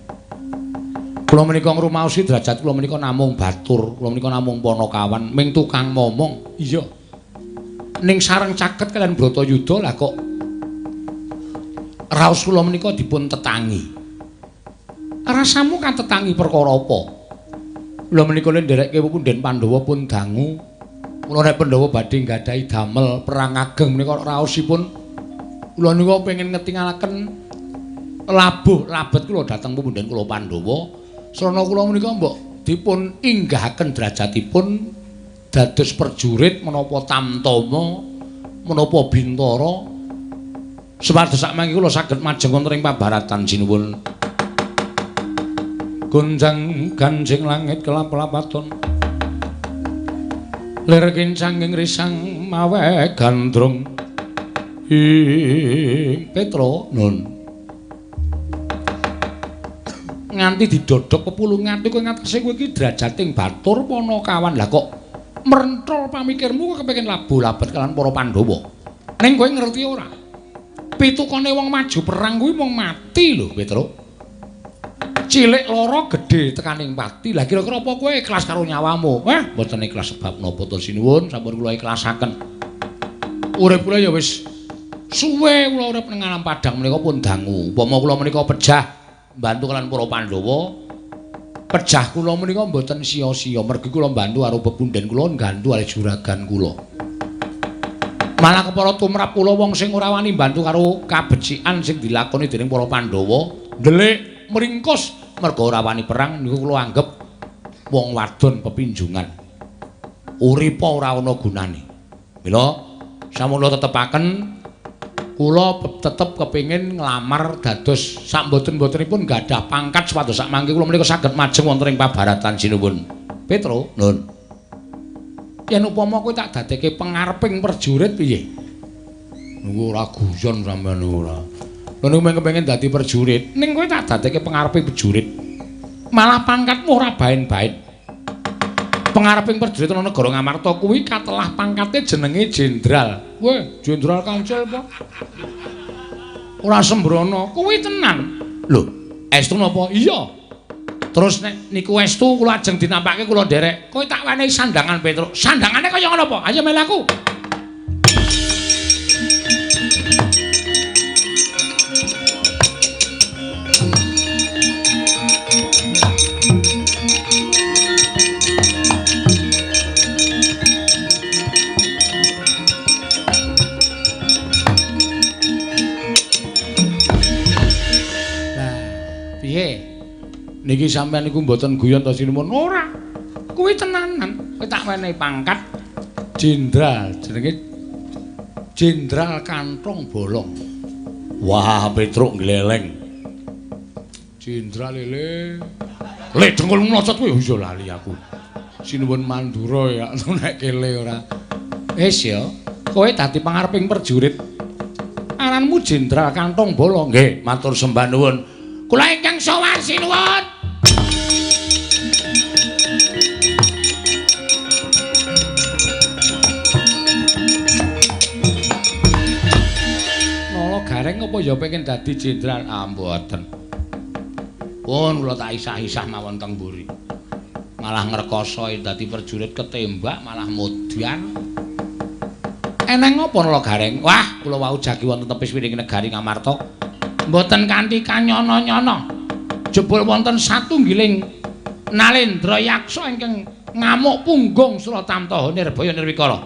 Kula menika ngrumaosi derajat kula menika namung batur, kula menika namung Panakawan, ming tukang momong. Iya. Ning sareng caket kalian Bratayuda lah kok raos kula menika dipun tetangi. Rasamu kan tetangi perkara apa? Kula menika nderekke pepundhen Pandhawa pun dangu. Kula nek Pandhawa badhe nggadahi damel perang ageng menika raosipun kula niku pengin ngetingalaken labuh labet kula dhateng pepundhen kula Pandhawa. Srana kula menika mbok dipun inggahaken derajatipun dados perjurit menapa tamtama menapa bintara supados sakmangke kula saged majeng wonten ing pabaratan sinuwun. Gunjang ganjing langit kelap-lapaton lir kincanging risang mawe gandrung Petro nun nganti didodhok pepulungan kowe ngatese kowe iki drajating batur Panakawan. Lah kok mrentrol pamikirmu kok kepengin labuh labet kalian para Pandhawa. Ning kowe ngerti ora? Pitukane wong maju perang kuwi mung mati lho, Petruk. Cilik lara gedhe tekaning pati. Lah kira-kira apa kowe ikhlas karo nyawamu? Mboten ikhlas sebab napa to sinuwun, sampun kula ikhlasaken. Urip kula ya wis suwe kula urip ning alam padang menika pun dangu. Upama kula menika pejah bantu kalian para Pandhawa, pejah kula menika mboten sia-sia mergi kula bantu karo pepundhen kula nggantu ali juragan kula. Malah kepara tumrap kula wong sing ora wani bantu karo kabecikan sing dilakoni dening para Pandhawa, ndelik mringkus merga ora wani perang niku kula anggep wong wadon pepinjungan. Uripa ora ana gunane. Mila sampun tetepaken kula tetep kepingin nglamar dados sak mboten-mbotenipun gadah pangkat supados sak mangke kula menika saged majeng wonten ing pabaratan sinuwun. Petro, nun. Yen upama kowe tak dadekke pengareping perjurit piye? Niku ora guyon sampeyan ora. Lha niku kepengin dadi perjurit, ning kowe tak dadekke pengareping perjurit. Malah pangkatmu ora baen-baen. Pengareping perjurit ana negara Ngamarta kuwi katelah pangkate jenenge jenderal. Weh, jenderal kancil apa? Ora sembrono, kuwi tenan. Lho, estu napa? Iya. Terus nek niku estu kula ajeng dinampake kula nderek. Kowe tak wenehi sandangan Petruk. Sandangane kaya ngono apa? Ayo melaku. Niki sampean niku mboten guyon to sinuwun ora. Kuwi tenanan. Kowe tak wenehi pangkat jenderal, jenenge Jenderal Kantong Bolong. Wah, Petruk gleleng. Jenderal lele. Le dengkul mlocot kowe yo lali aku. Sinuwun Mandura ya nek kele ora. Wis ya, kowe dadi pangareping perjurit. panjenenganmu Jenderal Kantong Bala. Nggih, matur sembah nuwun. Kula ingkang sowan sinuwun. Nala Gareng apa ya pengen dadi jenderal? Ah mboten. Pun kula tak isah-isah mawon teng mburi. Malah ngrekoso dadi prajurit ketembak malah modyan. Eneng apa Nala Gareng? Wah, kula wau jagi wonten tepis wiring negari Ngamarta. Mboten kanthi kanyono-nyono. Jebul wonten satunggiling Nalendra Yaksa ingkang ngamuk punggung Suratamtaha Nirbaya Nirwikara.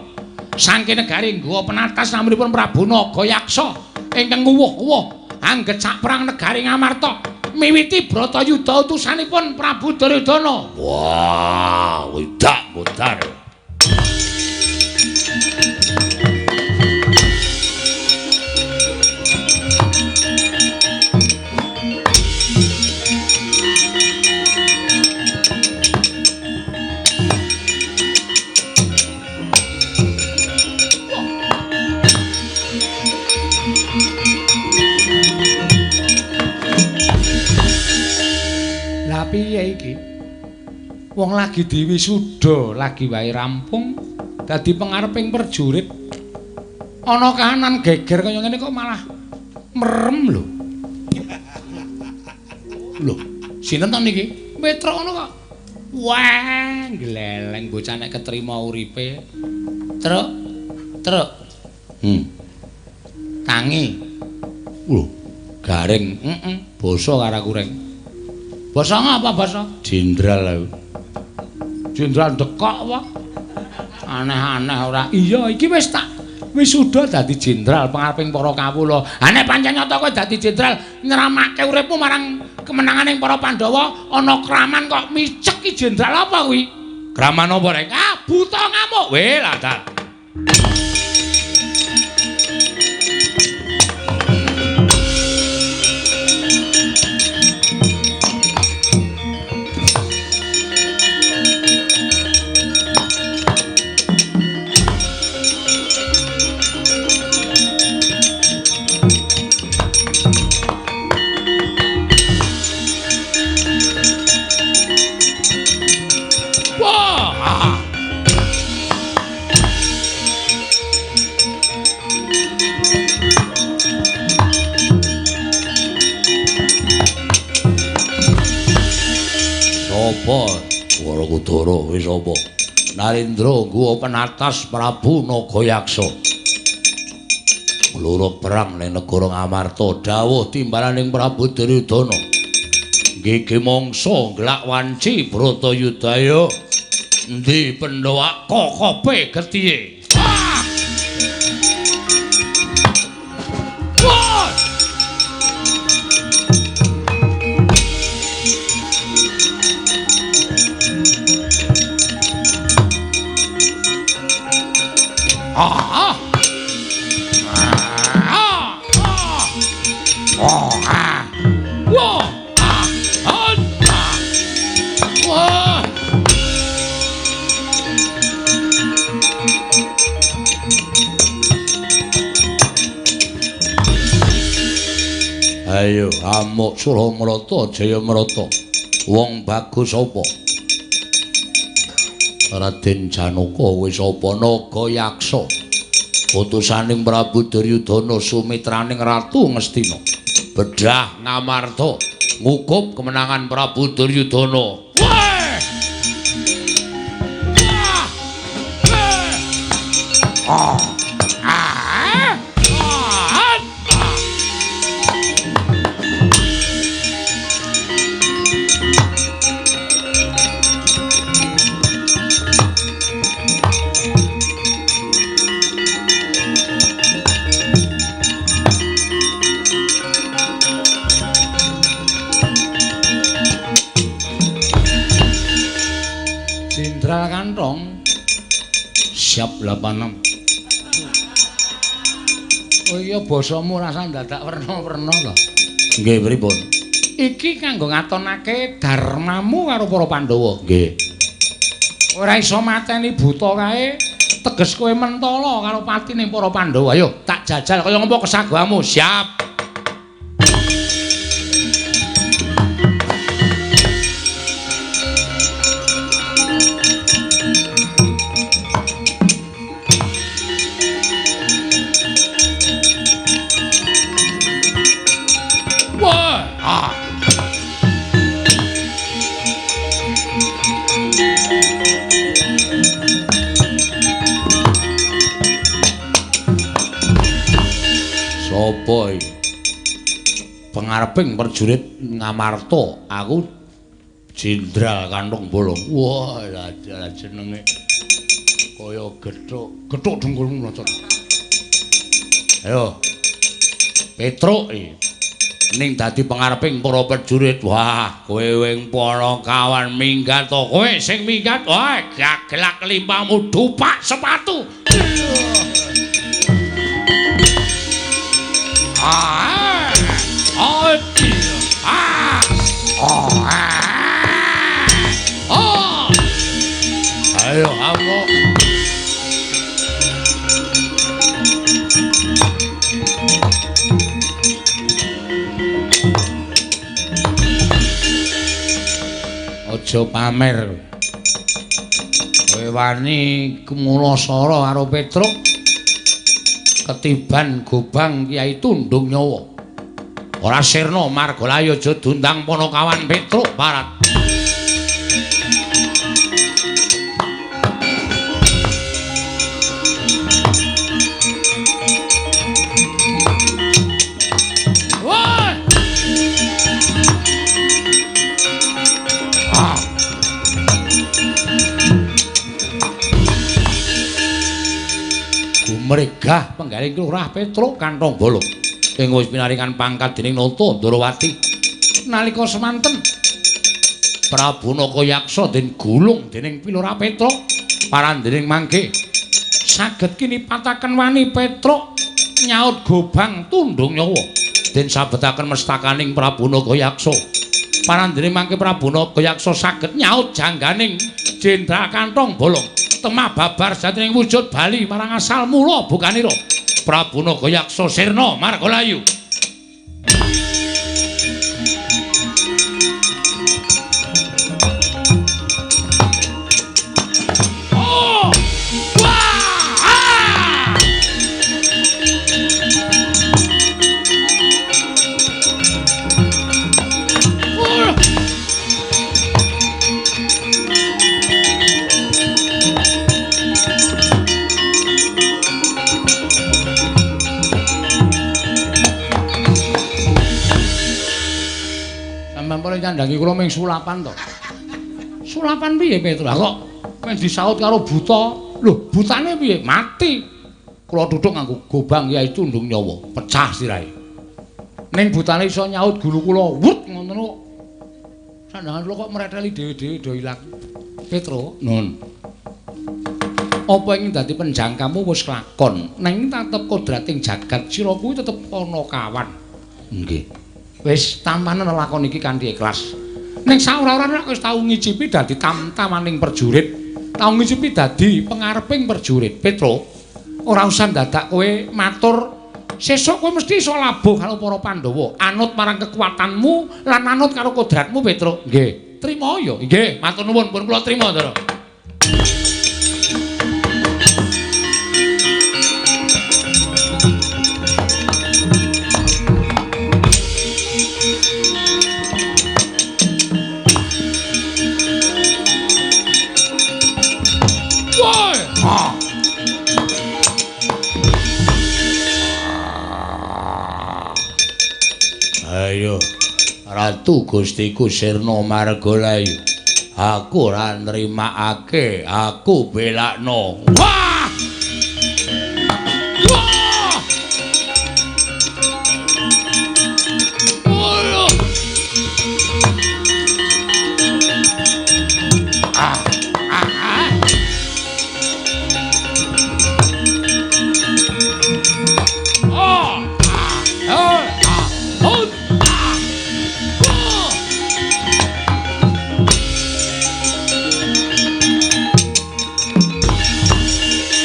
Saking negari nggawa penatas namanipun Prabu Naga Yaksa ingkang nguwuh-uwuh angget sak perang negari Ngamarta. Miwiti Bratayuda utusanipun Prabu Duryudana. Wah, wedak modar. Piye iki? Wong lagi diwisuda, lagi wae rampung dadi pengareping prajurit. Ana kahanan geger kaya ngene kok malah merem lho. Lho, sinten to niki? Petruk ngono kok. Wah, gleleng bocah nek ketrima uripe. Truk. Tangi. Lho, Gareng. Basa karo kureng. Basa ngapa basa? Jenderal lho. Jenderal dekok apa? Aneh-aneh ora. Iya, iki wis suda dadi jenderal pangareping para kawula. Ha nek pancen nyata kowe dadi jenderal nyeramake uripmu marang kemenanganing para Pandhawa, ana kraman kok micek ki jenderal apa kuwi? Kraman apa rek? Ah, buta ngamuk. Weh, ladak. Warakudara wis apa? Narendra nggawa penatas Prabu Naga Yaksa. Loro perang ning negara Ngamarta dawuh timbalaning Prabu Duryudana. Nggih mangsa nglak wanci Bratayudaya endi Pandhawa kokope getihe. Ayo amuk Suramrata Jayamrata. Wong bagus apa? Raden Janaka wis apa Naga Yaksa. Utusaning Prabu Duryudana sumitraning Ratu Ngastina. Bedah Ngamarta ngukup kemenangan Prabu Duryudana. Jenderal Kantong siap 86. Oh iya basamu rasa dadak werna-werna lho. Nggih pripun? Iki kanggo ngatonake darmamu karo para Pandhawa. Nggih. Ora iso mateni buta kae, teges kowe mentala karo patining para Pandhawa. Ayo tak tak jajal kaya ngopo kesagamu. Siap. Sapa iki? Pengareping prajurit Ngamarta, aku Jenderal Kantong Bolong. Wah, lah jenenge kaya gethuk dengkulmu lho. Ayo. Petruk iki. Ning dadi pengareping para prajurit. Wah, kowe wing para kawan minggat to. Kowe sing minggat, wah, gagelak limpamu dupak sepatu. Ayo, kamu. Aja pamer. Kowe wani kumulasara karo Petruk. Ketiban Gobang Kyai Tundung Nyawa. Ora sirna Margalayu aja dundang Panakawan Petruk Barat. Mregah penggaling Lurah Petruk Kantong Bolong ing wis pinaringan pangkat dening Nata Ndrawati nalika semanten Prabu Nakayaksa den gulung dening Lurah Petruk parandening mangke saged kinipataken wani Petruk nyaut Gobang Tundung Nyawa den sabetaken mestakaning Prabu Nakayaksa parandening mangke Prabu Nakayaksa saged nyaut jangganing Jenderal Kantong Bolong temah babar jatining wujud bali marang asal mula bukanira Prabu Nakayaksa sirna Margalayu. Nyandangi kula ming sulapan to. Sulapan piye Petruk? Lah kok men disaut karo buta. Lho, butane piye? Mati. Kula duduk nganggo Gobang Kyai Tundung Nyawa, pecah sirahe. Ning butane iso nyaut gulu kula, wut ngoten kok. Sandangan kula kok mreteli dhewe-dhewe do ilang. Petruk, nun. Apa ingin dadi penjangkamu wis kelakon, nanging tetep kodrating jagat sira kuwi tetep ana kawan. Nggih. Wis tampanen lakon iki kanthi ikhlas. Ning saora-orane wis tau ngicipi dadi tam-tamaning prajurit, tau ngicipi dadi pengareping prajurit. Petruk, ora usah dadak kowe matur. Sesuk kowe mesti iso labuh karo para Pandhawa, anut marang kekuatanmu lan anut karo kodratmu, Petruk. Nggih, trima ya. Nggih, matur nuwun pun kula trima, Ndara. Ayo, Ratu Gustiku sirna Margalayu. Aku ora nrimakake, aku belakno. Wah! Wah!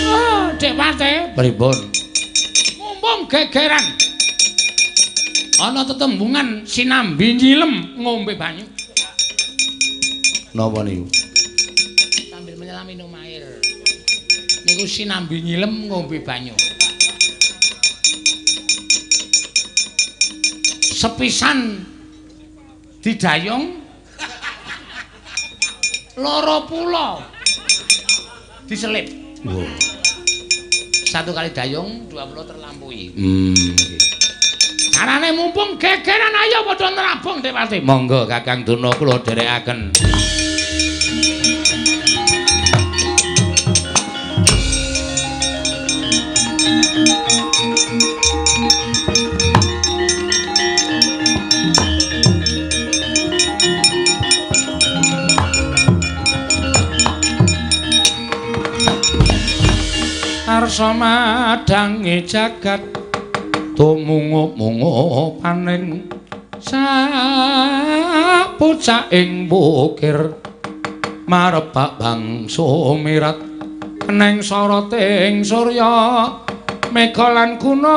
Oh, pripun? Mumpung mumpung gegeran. Ana tetembungan sinambi nyilem ngombe banyu. Napa niku? Sambil menyelam minum air. Niku sinambi nyilem ngombe banyu. Sepisan didayung loro pulo diselip. Wow. Satu kali dayung 20 terlampaui. Carane mumpung gegeran ayo padha nrabung Dewati. Monggo Kakang Durna kula dherekaken. Arsa madange jagat tumungup-mungup paning sapucak ing bukir marebak bangsa mirat keneng soroting surya mega lan gunung